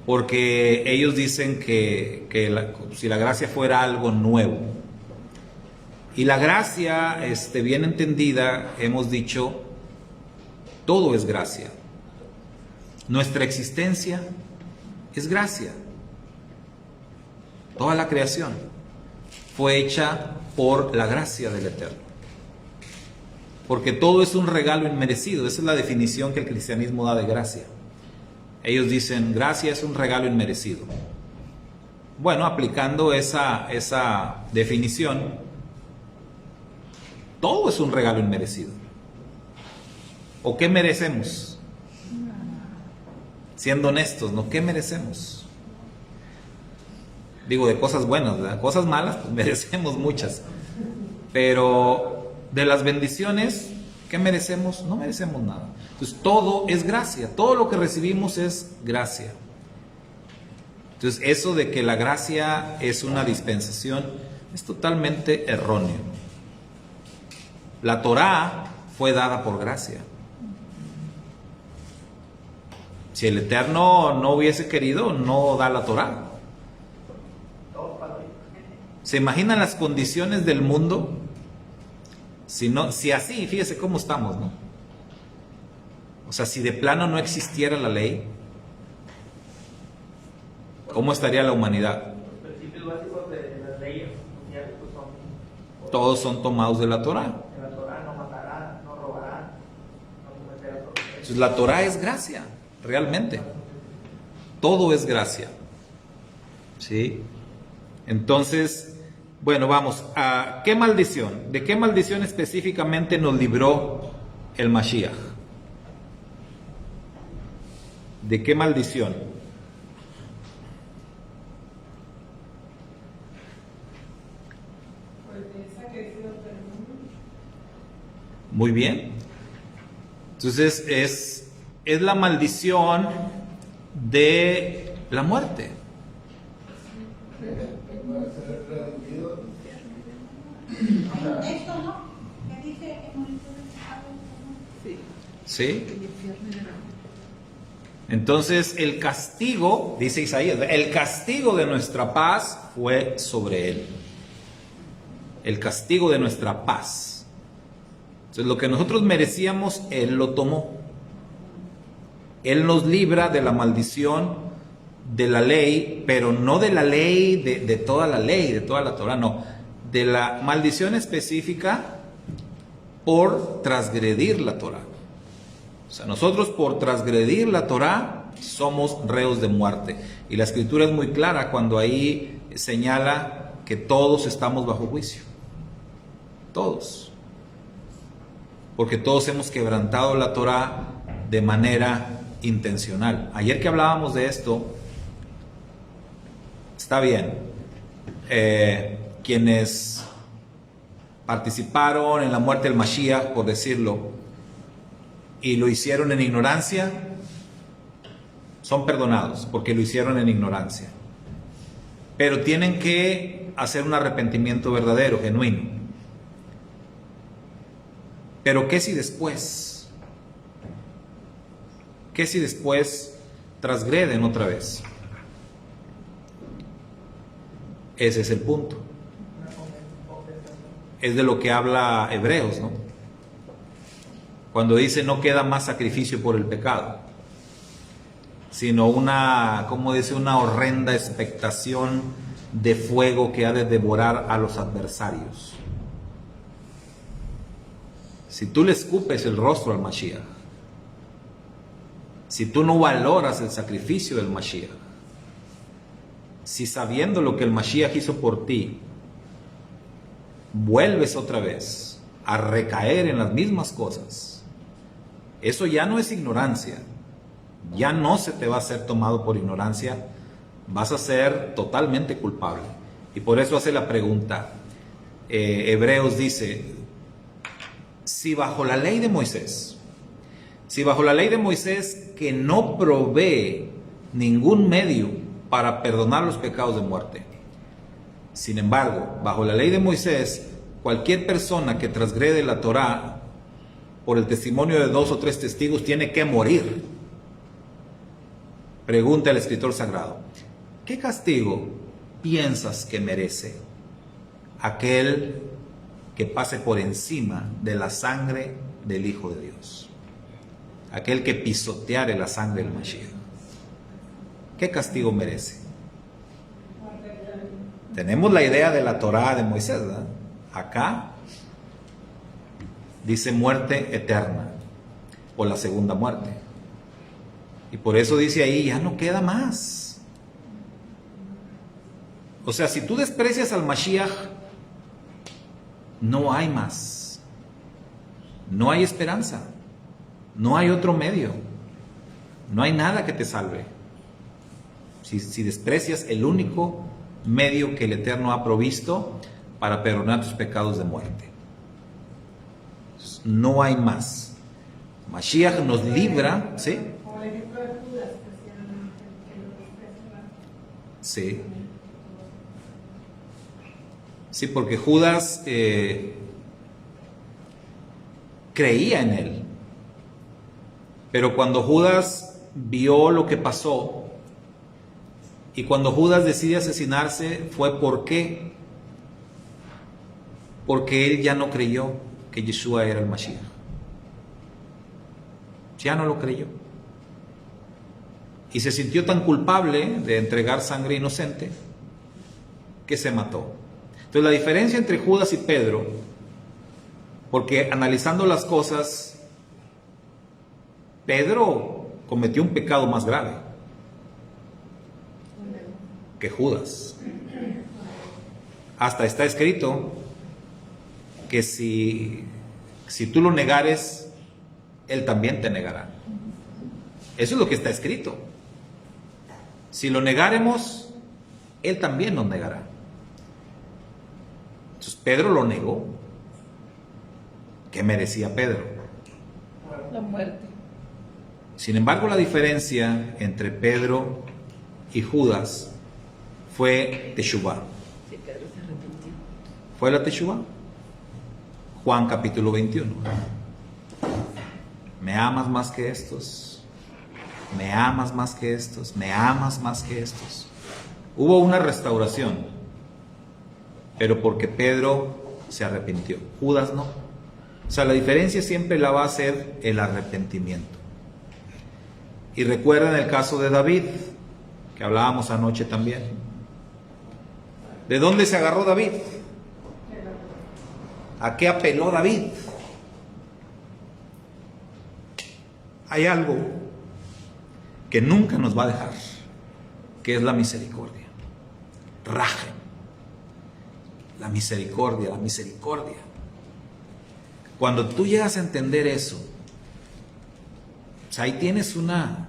Porque ellos dicen que si la gracia fuera algo nuevo. Y la gracia, bien entendida, hemos dicho, todo es gracia. Nuestra existencia es gracia. Toda la creación fue hecha por la gracia del Eterno. Porque todo es un regalo inmerecido. Esa es la definición que el cristianismo da de gracia. Ellos dicen, gracia es un regalo inmerecido. Bueno, aplicando esa definición, todo es un regalo inmerecido. ¿O qué merecemos? Siendo honestos, ¿no? ¿Qué merecemos? Digo, de cosas buenas, ¿verdad? Cosas malas, pues merecemos muchas. Pero de las bendiciones, ¿qué merecemos? No merecemos nada. Entonces, todo es gracia. Todo lo que recibimos es gracia. Entonces, eso de que la gracia es una dispensación es totalmente erróneo. La Torá fue dada por gracia. Si el Eterno no hubiese querido, no da la Torá. ¿Se imaginan las condiciones del mundo? Si así, fíjese cómo estamos, ¿no? O sea, si de plano no existiera la ley, ¿cómo estaría la humanidad? Los principios básicos de las leyes mundiales pues son... Todos son tomados de la Torá. En la Torá no matarán, no robarán, no cometerán adulterio. Entonces, la Torá es gracia, realmente. Todo es gracia. ¿Sí? Entonces, bueno, vamos a ¿qué maldición? ¿De qué maldición específicamente nos libró el Mashiach? ¿De qué maldición? Muy bien. Entonces es la maldición de la muerte. Hay un texto, ¿no? Que dice que ¿Sí? Entonces el castigo, dice Isaías, el castigo de nuestra paz fue sobre él. El castigo de nuestra paz. Entonces lo que nosotros merecíamos, él lo tomó. Él nos libra de la maldición de la ley, pero no de la ley, de toda la ley, de toda la Torah, no. De la maldición específica por transgredir la Torah. O sea, nosotros por transgredir la Torah somos reos de muerte. Y la Escritura es muy clara cuando ahí señala que todos estamos bajo juicio. Todos. Porque todos hemos quebrantado la Torah de manera intencional. Ayer que hablábamos de esto, está bien. participaron en la muerte del Mashiach, por decirlo, y lo hicieron en ignorancia, son perdonados porque lo hicieron en ignorancia. Pero tienen que hacer un arrepentimiento verdadero, genuino. Pero ¿qué si después? ¿Qué si después transgreden otra vez? Ese es el punto. Es de lo que habla Hebreos, ¿no? Cuando dice no queda más sacrificio por el pecado, sino una, como dice, una horrenda expectación de fuego que ha de devorar a los adversarios. Si tú le escupes el rostro al Mashiach, si tú no valoras el sacrificio del Mashiach, si sabiendo lo que el Mashiach hizo por ti, vuelves otra vez a recaer en las mismas cosas, eso ya no es ignorancia, ya no se te va a ser tomado por ignorancia, vas a ser totalmente culpable. Y por eso hace la pregunta, Hebreos dice, si bajo la ley de Moisés, que no provee ningún medio para perdonar los pecados de muerte, sin embargo, bajo la ley de Moisés, cualquier persona que transgrede la Torá por el testimonio de 2 o 3 testigos tiene que morir. Pregunta el escritor sagrado, ¿qué castigo piensas que merece aquel que pase por encima de la sangre del Hijo de Dios? Aquel que pisoteare la sangre del Mashiach. ¿Qué castigo merece? Tenemos la idea de la Torá de Moisés, ¿verdad? Acá dice muerte eterna o la segunda muerte. Y por eso dice ahí, ya no queda más. O sea, si tú desprecias al Mashiach, no hay más. No hay esperanza. No hay otro medio. No hay nada que te salve. Si desprecias el único medio que el Eterno ha provisto para perdonar tus pecados de muerte. No hay más. Mashiach nos libra, ¿sí? Como el ejemplo de Judas, que lo despreciaba. Sí. Sí, porque Judas creía en él. Pero cuando Judas vio lo que pasó, y cuando Judas decide asesinarse, fue ¿por qué? Porque él ya no creyó que Yeshua era el Mashiach. Ya no lo creyó. Y se sintió tan culpable de entregar sangre inocente que se mató. Entonces la diferencia entre Judas y Pedro, porque analizando las cosas, Pedro cometió un pecado más grave que Judas. Hasta está escrito que si tú lo negares, él también te negará. Eso es lo que está escrito. Si lo negáremos, él también nos negará. Entonces Pedro lo negó. ¿Qué merecía Pedro? La muerte. Sin embargo, la diferencia entre Pedro y Judas fue Teshuvá. Sí, Pedro se arrepintió. ¿Fue la Teshuvá? Juan capítulo 21. ¿Me amas más que estos? ¿Me amas más que estos? ¿Me amas más que estos? Hubo una restauración, pero porque Pedro se arrepintió. Judas no. O sea, la diferencia siempre la va a ser el arrepentimiento. Y recuerden el caso de David, que hablábamos anoche también. ¿De dónde se agarró David? ¿A qué apeló David? Hay algo que nunca nos va a dejar, que es la misericordia. Rajem. La misericordia, la misericordia. Cuando tú llegas a entender eso, o sea, ahí tienes una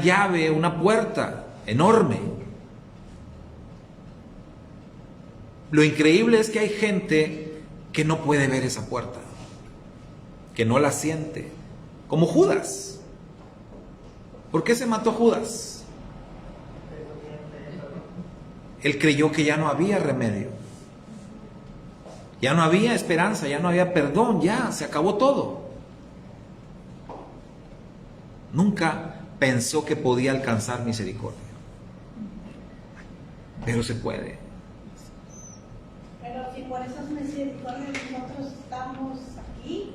llave, una puerta enorme. Lo increíble es que hay gente que no puede ver esa puerta, que no la siente, como Judas. ¿Por qué se mató Judas? Él creyó que ya no había remedio, ya no había esperanza, ya no había perdón, ya se acabó todo. Nunca pensó que podía alcanzar misericordia, pero se puede. Pero si por esas misericordias nosotros estamos aquí.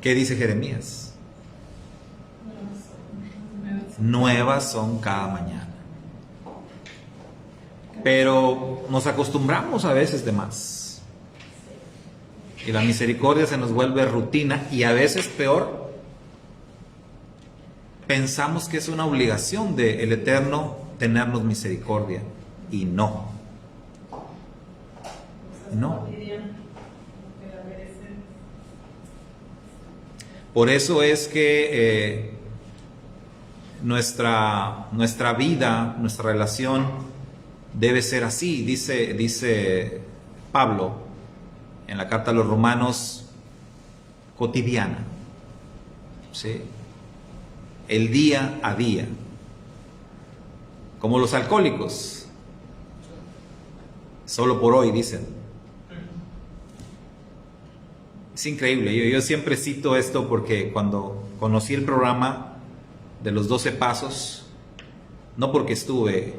¿Qué dice Jeremías? Nuevas son cada mañana. Pero nos acostumbramos a veces de más. Y la misericordia se nos vuelve rutina y a veces peor. Pensamos que es una obligación del Eterno tenernos misericordia. Y no. No. Por eso es que nuestra vida, nuestra relación debe ser así. Dice Pablo en la carta a los Romanos, cotidiana. ¿Sí? El día a día. Como los alcohólicos. Solo por hoy, dicen. Es increíble, yo siempre cito esto porque cuando conocí el programa de los 12 pasos, no porque estuve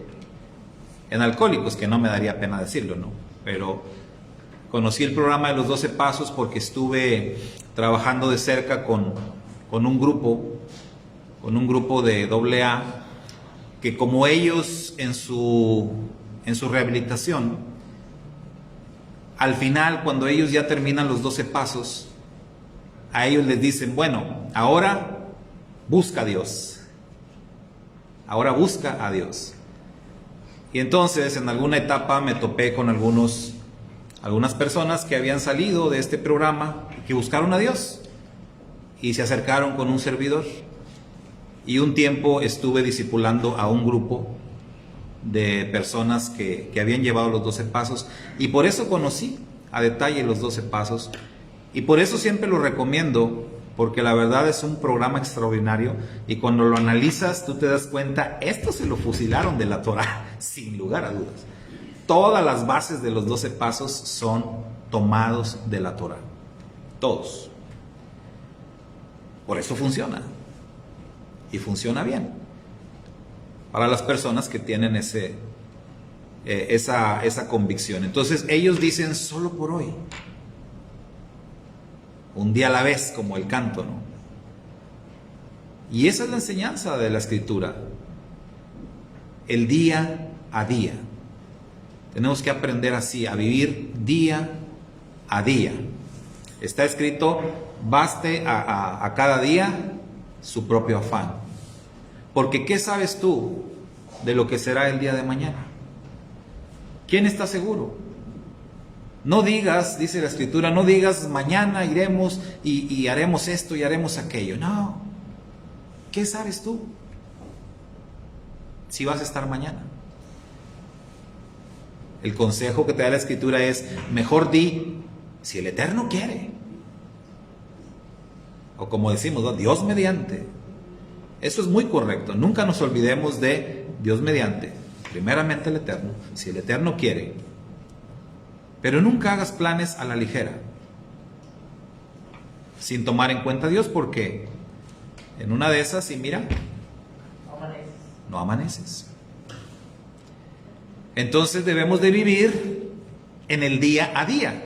en Alcohólicos, que no me daría pena decirlo, ¿no? Pero conocí el programa de los 12 pasos porque estuve trabajando de cerca con un grupo de AA, que como ellos en su rehabilitación, al final, cuando ellos ya terminan los 12 pasos, a ellos les dicen, bueno, ahora busca a Dios. Ahora busca a Dios. Y entonces, en alguna etapa me topé con algunas personas que habían salido de este programa, que buscaron a Dios y se acercaron con un servidor. Y un tiempo estuve discipulando a un grupo de personas que habían llevado los 12 pasos, y por eso conocí a detalle los 12 pasos, y por eso siempre lo recomiendo, porque la verdad es un programa extraordinario, y cuando lo analizas tú te das cuenta, esto se lo fusilaron de la Torah, sin lugar a dudas. Todas las bases de los 12 pasos son tomados de la Torah, todos. Por eso funciona, y funciona bien para las personas que tienen esa convicción. Entonces ellos dicen solo por hoy, un día a la vez, como el canto, ¿no? Y esa es la enseñanza de la Escritura, el día a día. Tenemos que aprender así, a vivir día a día. Está escrito, baste a cada día su propio afán. Porque ¿qué sabes tú de lo que será el día de mañana? ¿Quién está seguro? No digas, dice la Escritura, no digas mañana iremos y haremos esto y haremos aquello. No. ¿Qué sabes tú si vas a estar mañana? El consejo que te da la Escritura es, mejor di, si el Eterno quiere. O como decimos, ¿no? Dios mediante. Eso es muy correcto. Nunca nos olvidemos de Dios mediante. Primeramente el Eterno, si el Eterno quiere. Pero nunca hagas planes a la ligera, sin tomar en cuenta a Dios, porque en una de esas, y mira, no amaneces. Entonces debemos de vivir en el día a día.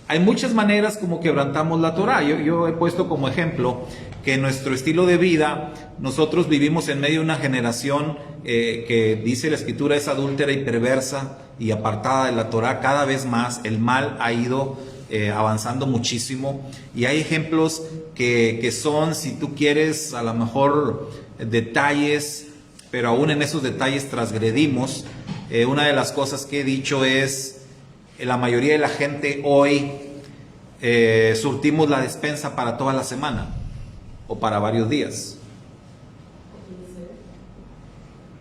Hay muchas maneras como quebrantamos la Torah. Yo he puesto como ejemplo que nuestro estilo de vida, nosotros vivimos en medio de una generación que dice la Escritura es adúltera y perversa y apartada de la Torah cada vez más. El mal ha ido avanzando muchísimo, y hay ejemplos que son, si tú quieres, a lo mejor detalles, pero aún en esos detalles transgredimos. Una de las cosas que he dicho es, la mayoría de la gente hoy surtimos la despensa para toda la semana o para varios días.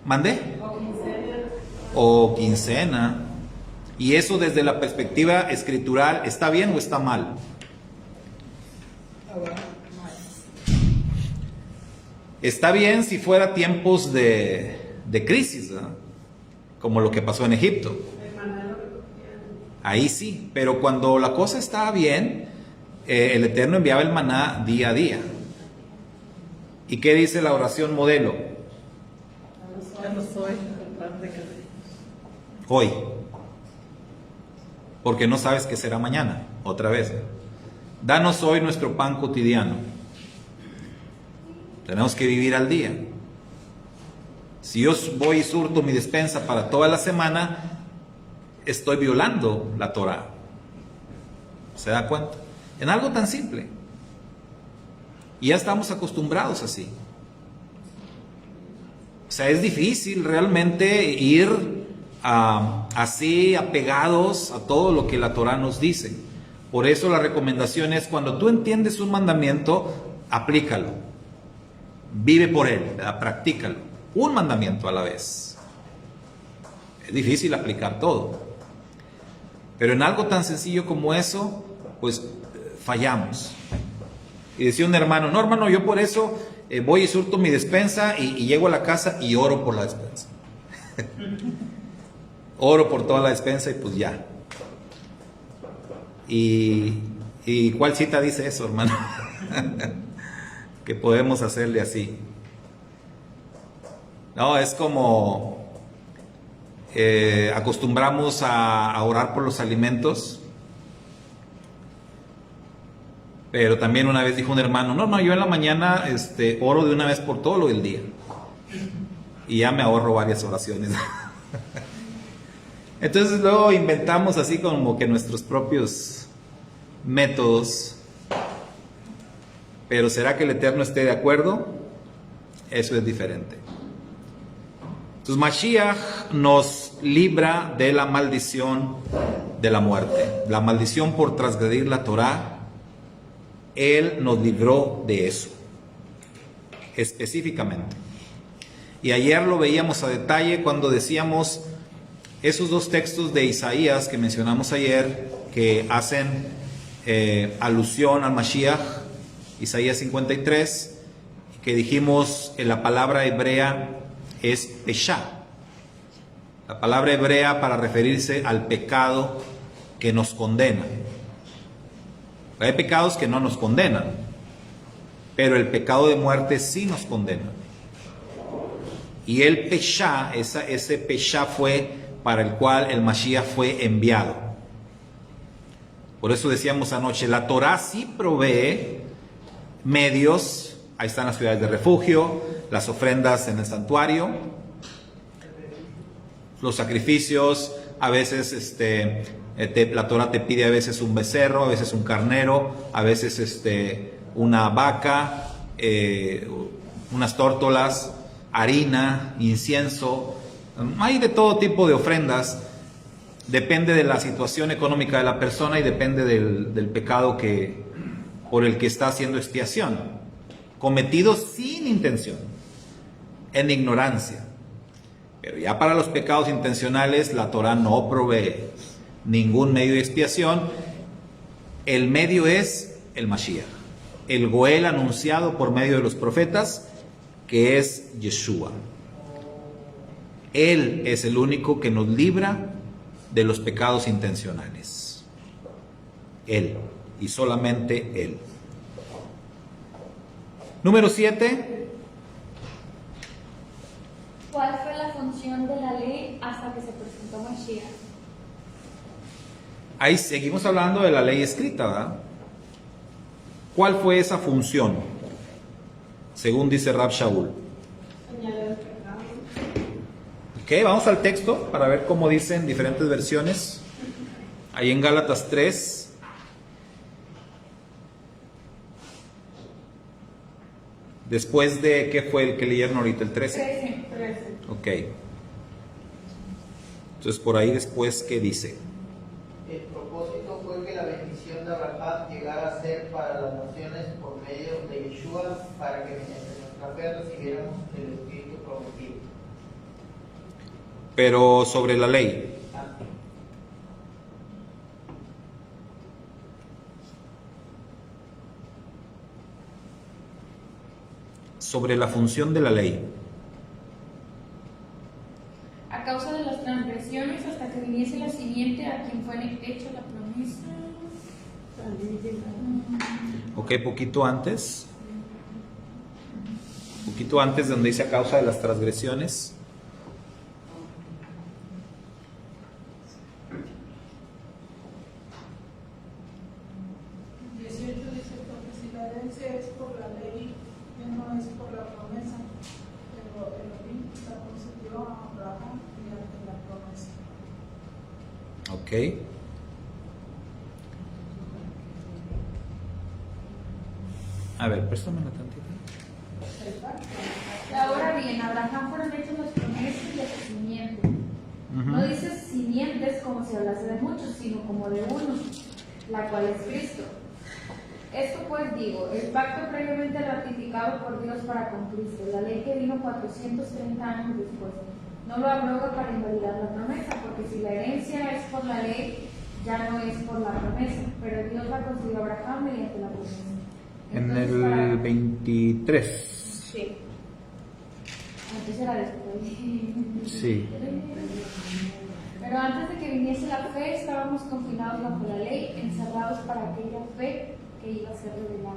¿Mandé? o quincena. Y eso desde la perspectiva escritural, ¿está bien o está mal? Está bien si fuera tiempos de crisis, ¿verdad? Como lo que pasó en Egipto. Ahí sí, pero cuando la cosa estaba bien, el Eterno enviaba el maná día a día. ¿Y qué dice la oración modelo? Hoy. Porque no sabes qué será mañana. Otra vez. Danos hoy nuestro pan cotidiano. Tenemos que vivir al día. Si yo voy y surto mi despensa para toda la semana, estoy violando la Torah. ¿Se da cuenta? En algo tan simple. Y ya estamos acostumbrados así. O sea, es difícil realmente ir así apegados a todo lo que la Torah nos dice. Por eso la recomendación es, cuando tú entiendes un mandamiento, aplícalo. Vive por él, practícalo. Un mandamiento a la vez. Es difícil aplicar todo. Pero en algo tan sencillo como eso, pues fallamos. Y decía un hermano, no hermano, yo por eso voy y surto mi despensa y llego a la casa y oro por la despensa. Oro por toda la despensa y pues ya. ¿Y cuál cita dice eso, hermano? Que podemos hacerle así. No, es como acostumbramos a orar por los alimentos. Pero también una vez dijo un hermano, no, yo en la mañana oro de una vez por todo lo del día. Y ya me ahorro varias oraciones. Entonces luego inventamos así como que nuestros propios métodos. Pero ¿será que el Eterno esté de acuerdo? Eso es diferente. Entonces Mashiach nos libra de la maldición de la muerte. La maldición por transgredir la Torah. Él nos libró de eso, específicamente. Y ayer lo veíamos a detalle cuando decíamos esos dos textos de Isaías que mencionamos ayer, que hacen alusión al Mashiach, Isaías 53, que dijimos en la palabra hebrea es Peshá. La palabra hebrea para referirse al pecado que nos condena. Hay pecados que no nos condenan, pero el pecado de muerte sí nos condena. Y el Peshá, ese Peshá fue para el cual el Mashiach fue enviado. Por eso decíamos anoche, la Torah sí provee medios. Ahí están las ciudades de refugio, las ofrendas en el santuario, los sacrificios. A veces la Torah te pide a veces un becerro, a veces un carnero, a veces una vaca, unas tórtolas, harina, incienso. Hay de todo tipo de ofrendas. Depende de la situación económica de la persona y depende del pecado por el que está haciendo expiación, cometido sin intención, en ignorancia. Pero ya para los pecados intencionales, la Torah no provee ningún medio de expiación. El medio es el Mashiach, el Goel anunciado por medio de los profetas, que es Yeshua. Él es el único que nos libra de los pecados intencionales. Él, y solamente Él. Número 7. ¿Cuál fue la función de la ley hasta que se presentó Mashiach? Ahí seguimos hablando de la ley escrita, ¿verdad? ¿Cuál fue esa función? Según dice Rab Shaul. Ok, vamos al texto para ver cómo dicen diferentes versiones. Ahí en Gálatas 3. Después de, ¿qué fue el que leyeron ahorita? ¿El 13? 13. Ok. Entonces por ahí después, ¿qué dice? El propósito fue que la bendición de Abraham llegara a ser para las naciones por medio de Yeshua, para que mediante nuestra fe recibiéramos el Espíritu prometido. pero sobre la ley. Sobre la función de la ley. A causa de las transgresiones, hasta que viniese la simiente a quien fue hecha la promesa. Ok, poquito antes donde dice a causa de las transgresiones. Dice, porque si la herencia es por la ley, ya no es por la promesa, pero Elohim la concedió a Abraham mediante la promesa. Ok. A ver, préstame una tantita. Ahora bien, a Abraham fueron hechas las promesas y a su simiente. No dice simientes como si hablase de muchos, sino como de uno, la cual es Cristo. Esto pues digo, el pacto previamente ratificado por Dios para con Cristo, la ley que vino 430 años después, no lo abroga para invalidar la promesa, porque si la herencia es por la ley, ya no es por la promesa, pero Dios la concedió a Abraham mediante la promesa. Entonces, En el 23. Sí. Antes era después. Sí. Pero antes de que viniese la fe, estábamos confinados bajo la ley, encerrados para aquella fe que iba a ser revelada.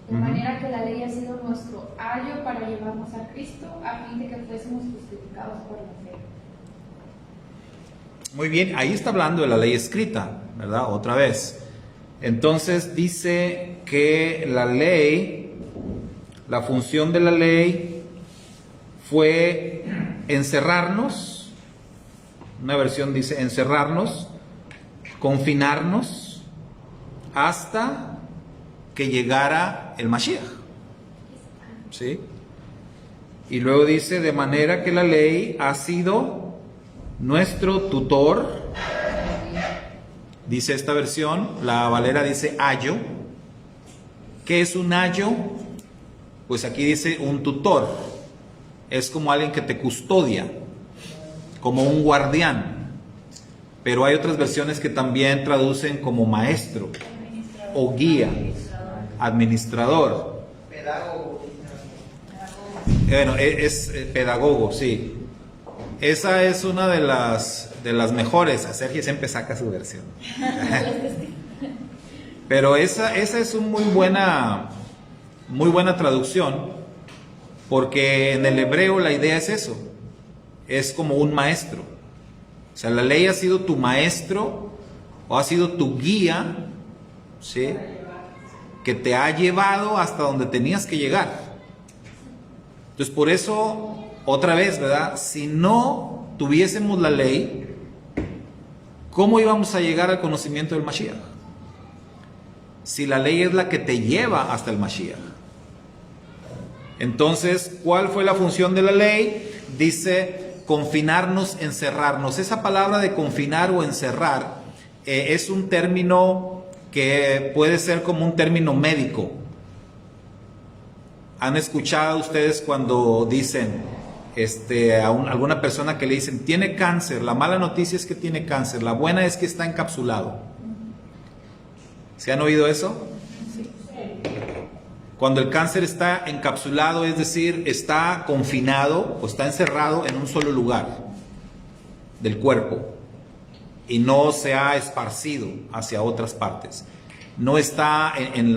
De manera que la ley ha sido nuestro ayo para llevarnos a Cristo, a fin de que fuésemos justificados por la fe. Muy bien, ahí está hablando de la ley escrita, ¿verdad? Otra vez. Entonces dice que la ley, la función de la ley fue encerrarnos, una versión dice encerrarnos, confinarnos hasta que llegara el Mashiach. ¿Sí? Y luego dice, de manera que la ley ha sido nuestro tutor. Dice esta versión, la Valera dice ayo. ¿Qué es un ayo? Pues aquí dice un tutor. Es como alguien que te custodia, como un guardián. Pero hay otras versiones que también traducen como maestro o guía, administrador. Pedagogo. Bueno, es pedagogo, sí. Esa es una de las mejores. A Sergio siempre saca su versión. Pero esa es una muy buena traducción, porque en el hebreo la idea es eso. Es como un maestro. O sea, la ley ha sido tu maestro o ha sido tu guía, ¿sí? Que te ha llevado hasta donde tenías que llegar. Entonces, por eso, otra vez, ¿verdad? Si no tuviésemos la ley, ¿cómo íbamos a llegar al conocimiento del Mashiach? Si la ley es la que te lleva hasta el Mashiach. Entonces, ¿cuál fue la función de la ley? Dice, confinarnos, encerrarnos. Esa palabra de confinar o encerrar es un término que puede ser como un término médico. ¿Han escuchado ustedes cuando dicen a alguna persona que le dicen tiene cáncer? La mala noticia es que tiene cáncer, la buena es que está encapsulado. ¿Se han oído eso? Sí. Cuando el cáncer está encapsulado, es decir, está confinado o está encerrado en un solo lugar del cuerpo y no se ha esparcido hacia otras partes. No está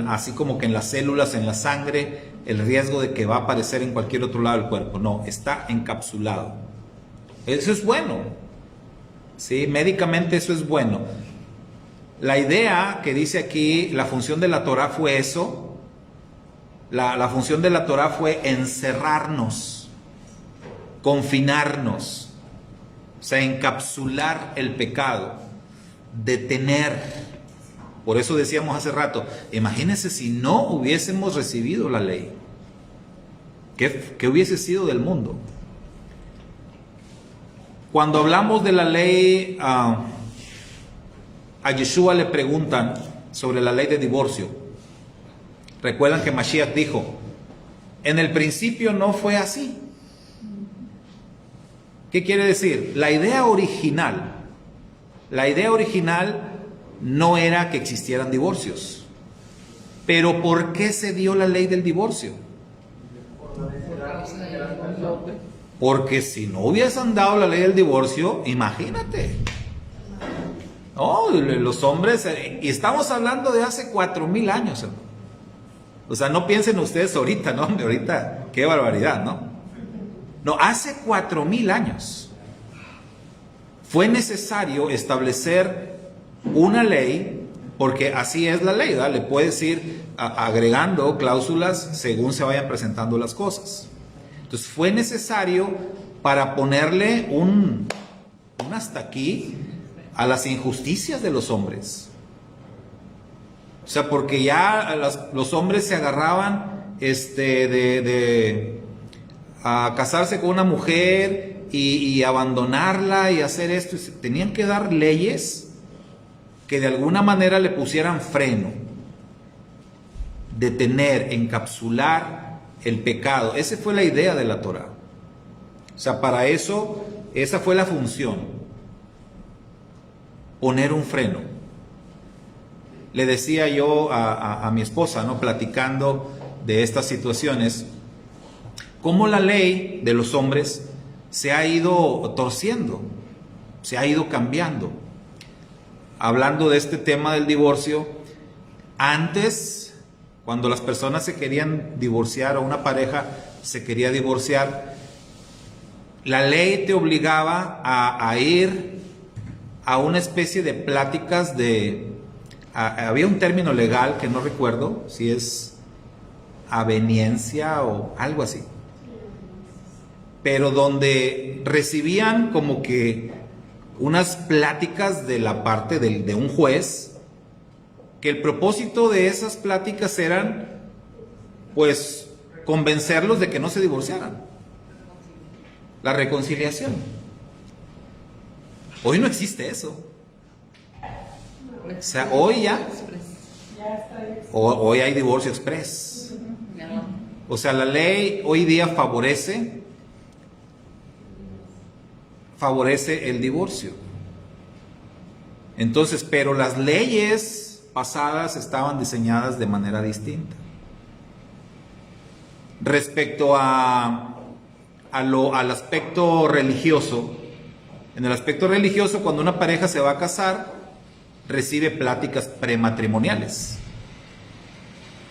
así como que en las células, en la sangre, el riesgo de que va a aparecer en cualquier otro lado del cuerpo. No, está encapsulado. Eso es bueno. ¿Sí? Médicamente eso es bueno. La idea que dice aquí, la función de la Torah fue eso. La función de la Torah fue encerrarnos, confinarnos, o sea, encapsular el pecado, detener. Por eso decíamos hace rato, imagínense si no hubiésemos recibido la ley. ¿Qué hubiese sido del mundo? Cuando hablamos de la ley, a Yeshua le preguntan sobre la ley de divorcio. Recuerdan que Mashiach dijo, en el principio no fue así. ¿Qué quiere decir? La idea original no era que existieran divorcios. Pero ¿por qué se dio la ley del divorcio? Porque si no hubiesen dado la ley del divorcio, imagínate. No, los hombres, y estamos hablando de hace 4,000 años, hermano. O sea, no piensen ustedes ahorita, ¿no? Ahorita, qué barbaridad, ¿no? No, hace 4,000 años fue necesario establecer una ley, porque así es la ley, ¿verdad? Le puedes ir agregando cláusulas según se vayan presentando las cosas. Entonces fue necesario para ponerle un hasta aquí a las injusticias de los hombres. O sea, porque ya los hombres se agarraban a casarse con una mujer y abandonarla y hacer esto. Tenían que dar leyes que de alguna manera le pusieran freno, detener, encapsular el pecado. Esa fue la idea de la Torá. O sea, para eso, esa fue la función. Poner un freno. Le decía yo a mi esposa, ¿no? Platicando de estas situaciones, cómo la ley de los hombres se ha ido torciendo, se ha ido cambiando. Hablando de este tema del divorcio, antes, cuando las personas se querían divorciar o una pareja se quería divorciar, la ley te obligaba a ir a una especie de pláticas había un término legal que no recuerdo si es aveniencia o algo así, pero donde recibían como que unas pláticas de la parte de un juez, que el propósito de esas pláticas eran pues convencerlos de que no se divorciaran, la reconciliación. Hoy no existe eso. O sea, hoy hoy hay divorcio express. O sea, la ley hoy día favorece el divorcio. Entonces, pero las leyes pasadas estaban diseñadas de manera distinta. Respecto al aspecto religioso, en el aspecto religioso, cuando una pareja se va a casar, recibe pláticas prematrimoniales.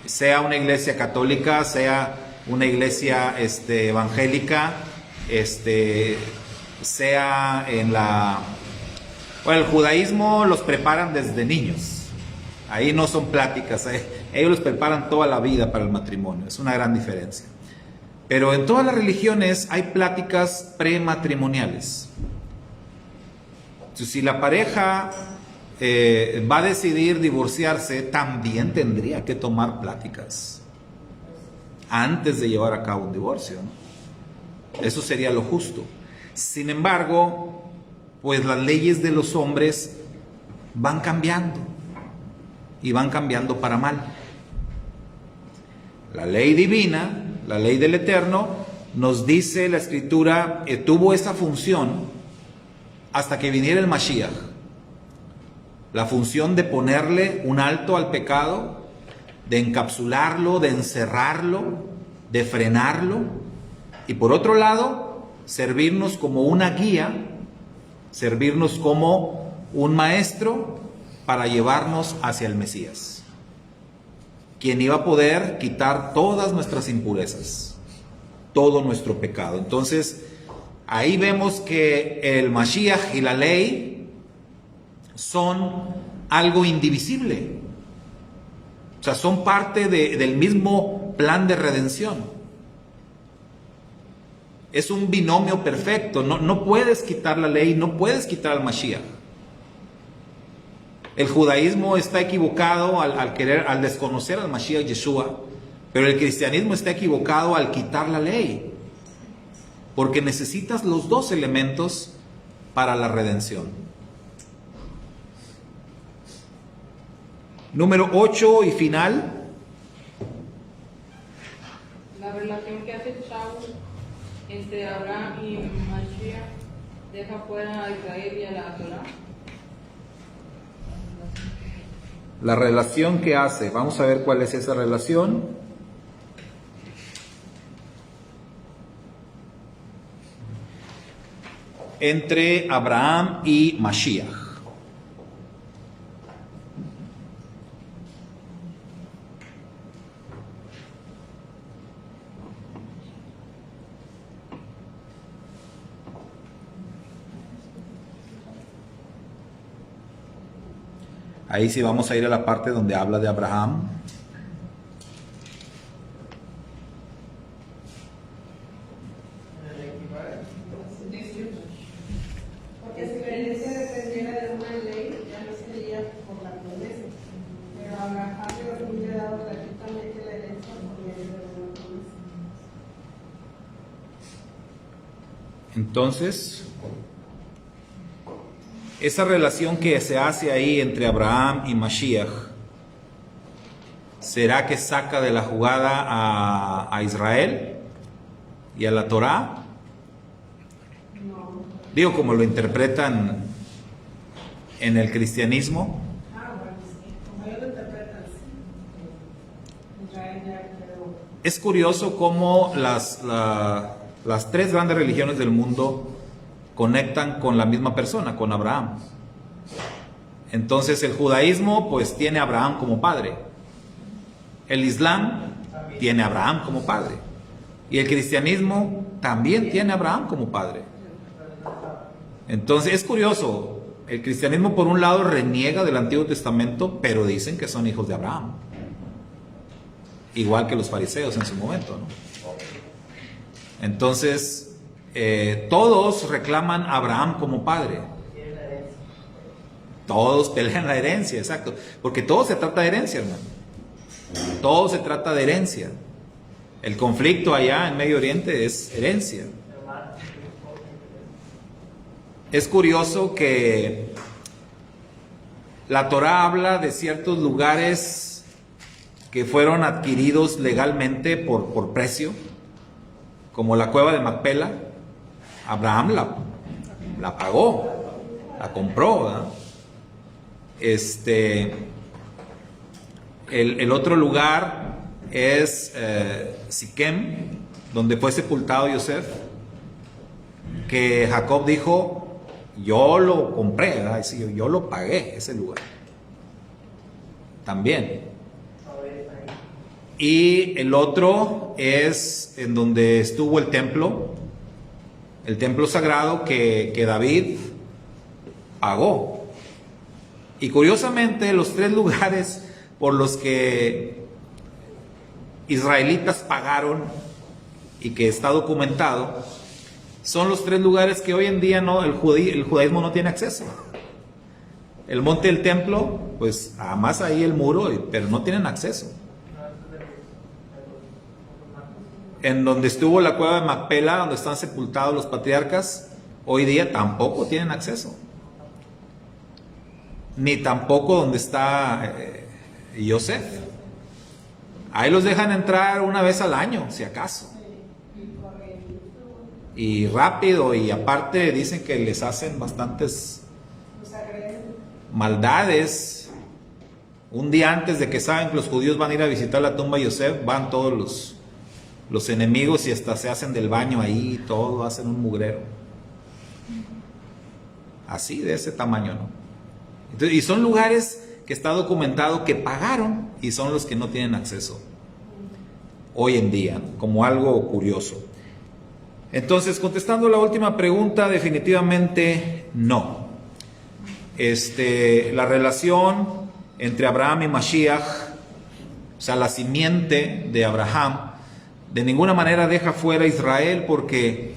Sea una iglesia católica, sea una iglesia evangélica, sea en el judaísmo los preparan desde niños. Ahí no son pláticas, ellos los preparan toda la vida para el matrimonio. Es una gran diferencia. Pero en todas las religiones hay pláticas prematrimoniales. Entonces, si la pareja va a decidir divorciarse, también tendría que tomar pláticas antes de llevar a cabo un divorcio, ¿no? Eso sería lo justo. Sin embargo, pues las leyes de los hombres van cambiando y van cambiando para mal. La ley divina, la ley del Eterno, nos dice la Escritura, tuvo esa función hasta que viniera el Mashiach. La función de ponerle un alto al pecado, de encapsularlo, de encerrarlo, de frenarlo, y por otro lado, servirnos como una guía, servirnos como un maestro para llevarnos hacia el Mesías, quien iba a poder quitar todas nuestras impurezas, todo nuestro pecado. Entonces, ahí vemos que el Mashiach y la ley son algo indivisible. O sea, son parte del mismo plan de redención. Es un binomio perfecto. No puedes quitar la ley, no puedes quitar al Mashiach. El judaísmo está equivocado al desconocer al Mashiach Yeshua, pero el cristianismo está equivocado al quitar la ley, porque necesitas los dos elementos para la redención. Número 8 y final. La relación que hace Shaul entre Abraham y Mashiach deja fuera a Israel y a la Torah. La relación que hace, vamos a ver cuál es esa relación. Entre Abraham y Mashiach. Ahí sí vamos a ir a la parte donde habla de Abraham. Porque si la iglesia dependiera de una ley, ya no sería por la promesa. Pero a Abraham le ha dado gratuitamente la herencia por medio de una promesa. Entonces, esa relación que se hace ahí entre Abraham y Mashiach, ¿será que saca de la jugada a Israel y a la Torá? No. Digo, como lo interpretan en el cristianismo. Bueno, sí. Como ellos lo interpretan, sí. Israel ya quedó. Es curioso cómo las tres grandes religiones del mundo conectan con la misma persona, con Abraham. Entonces el judaísmo pues tiene a Abraham como padre. El Islam tiene a Abraham como padre. Y el cristianismo también tiene a Abraham como padre. Entonces es curioso, el cristianismo por un lado reniega del Antiguo Testamento, pero dicen que son hijos de Abraham. Igual que los fariseos en su momento, ¿no? Entonces, todos reclaman a Abraham como padre. Todos pelean la herencia, exacto. Porque todo se trata de herencia, hermano. Todo se trata de herencia. El conflicto allá en Medio Oriente es herencia. Es curioso que la Torá habla de ciertos lugares que fueron adquiridos legalmente por precio, como la cueva de Macpela. Abraham la pagó, la compró, ¿verdad? El otro lugar es Siquem, donde fue sepultado Yosef, que Jacob dijo, yo lo compré, ¿verdad? Yo lo pagué, ese lugar. También. Y el otro es en donde estuvo el templo sagrado que David pagó. Y curiosamente los tres lugares por los que israelitas pagaron y que está documentado son los tres lugares que hoy en día el judaísmo no tiene acceso. El monte del templo, pues además ahí el muro, pero no tienen acceso. En donde estuvo la cueva de Macpela, donde están sepultados los patriarcas, hoy día tampoco tienen acceso. Ni tampoco donde está Yosef. Ahí los dejan entrar una vez al año, si acaso. Y rápido, y aparte dicen que les hacen bastantes maldades. Un día antes de que saben que los judíos van a ir a visitar la tumba de Yosef, van todos los enemigos y hasta se hacen del baño ahí, todo, hacen un mugrero. Así, de ese tamaño, ¿no? Entonces, y son lugares que está documentado que pagaron y son los que no tienen acceso hoy en día, como algo curioso. Entonces, contestando la última pregunta, definitivamente no. La relación entre Abraham y Mashiach, o sea, la simiente de Abraham, de ninguna manera deja fuera a Israel, porque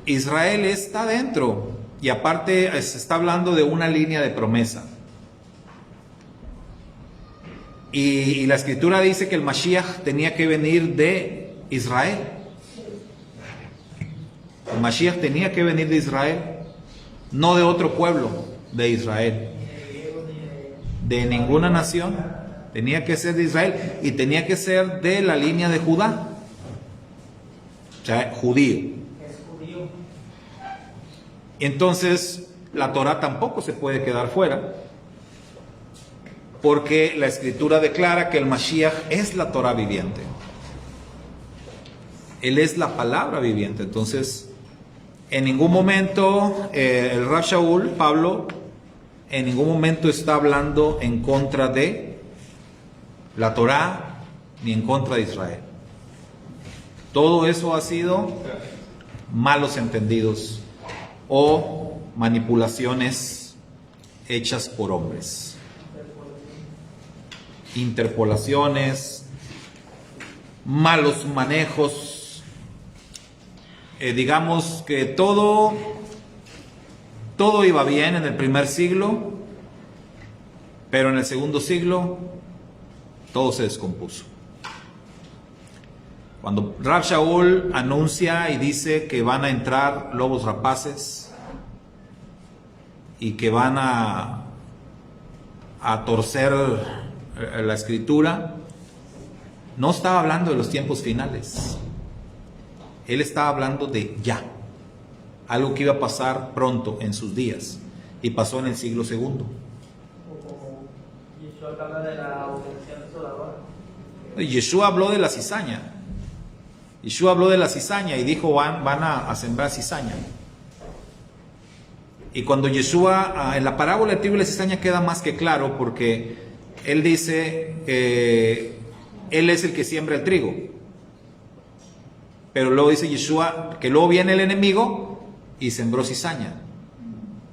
Israel está dentro. Y aparte se está hablando de una línea de promesa. Y la escritura dice que el Mashiach tenía que venir de Israel. El Mashiach tenía que venir de Israel, no de otro pueblo, de Israel. De ninguna nación. Tenía que ser de Israel y tenía que ser de la línea de Judá. O sea, judío. Entonces, la Torah tampoco se puede quedar fuera, porque la Escritura declara que el Mashiach es la Torah viviente. Él es la palabra viviente. Entonces, en ningún momento el Rav Shaul, Pablo, en ningún momento está hablando en contra de la Torah ni en contra de Israel. Todo eso ha sido malos entendidos o manipulaciones hechas por hombres. Interpolaciones, malos manejos. Digamos que todo iba bien en el primer siglo, pero en el segundo siglo todo se descompuso. Cuando Rav Shaul anuncia y dice que van a entrar lobos rapaces y que van a torcer la Escritura, no estaba hablando de los tiempos finales. Él estaba hablando de ya, algo que iba a pasar pronto en sus días, y pasó en el siglo segundo. Yeshua habló de la cizaña. Yeshua habló de la cizaña y dijo van a sembrar cizaña. Y cuando Yeshua, en la parábola de trigo y la cizaña queda más que claro, porque él dice, él es el que siembra el trigo. Pero luego dice Yeshua que luego viene el enemigo y sembró cizaña.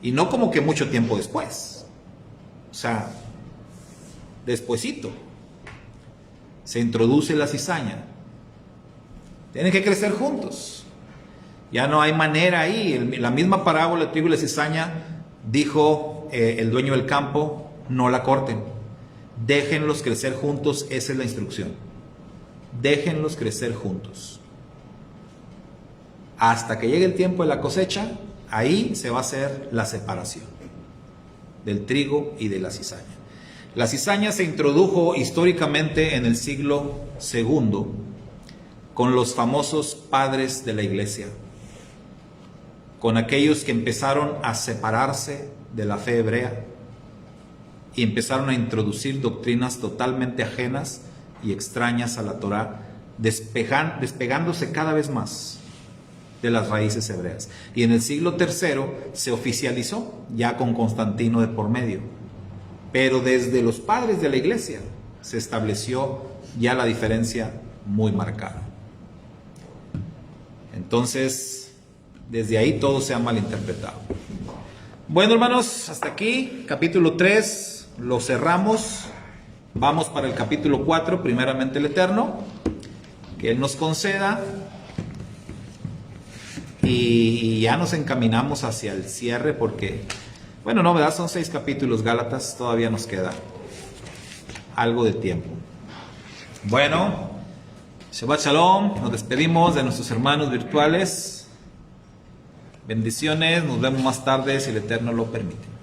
Y no como que mucho tiempo después. O sea, despuesito se introduce la cizaña. Tienen que crecer juntos. Ya no hay manera ahí. La misma parábola de trigo y la cizaña dijo el dueño del campo, no la corten. Déjenlos crecer juntos. Esa es la instrucción. Déjenlos crecer juntos. Hasta que llegue el tiempo de la cosecha, ahí se va a hacer la separación del trigo y de la cizaña. La cizaña se introdujo históricamente en el siglo II con los famosos padres de la iglesia, con aquellos que empezaron a separarse de la fe hebrea y empezaron a introducir doctrinas totalmente ajenas y extrañas a la Torah, despegándose cada vez más de las raíces hebreas. Y en el siglo III se oficializó, ya con Constantino de por medio. Pero desde los padres de la iglesia se estableció ya la diferencia muy marcada. Entonces, desde ahí todo se ha malinterpretado. Bueno, hermanos, hasta aquí, capítulo 3, lo cerramos. Vamos para el capítulo 4, primeramente el Eterno, que Él nos conceda. Y ya nos encaminamos hacia el cierre porque, bueno, no, ¿verdad? Son 6 capítulos, Gálatas, todavía nos queda algo de tiempo. Bueno, Shabbat Shalom, nos despedimos de nuestros hermanos virtuales. Bendiciones, nos vemos más tarde si el Eterno lo permite.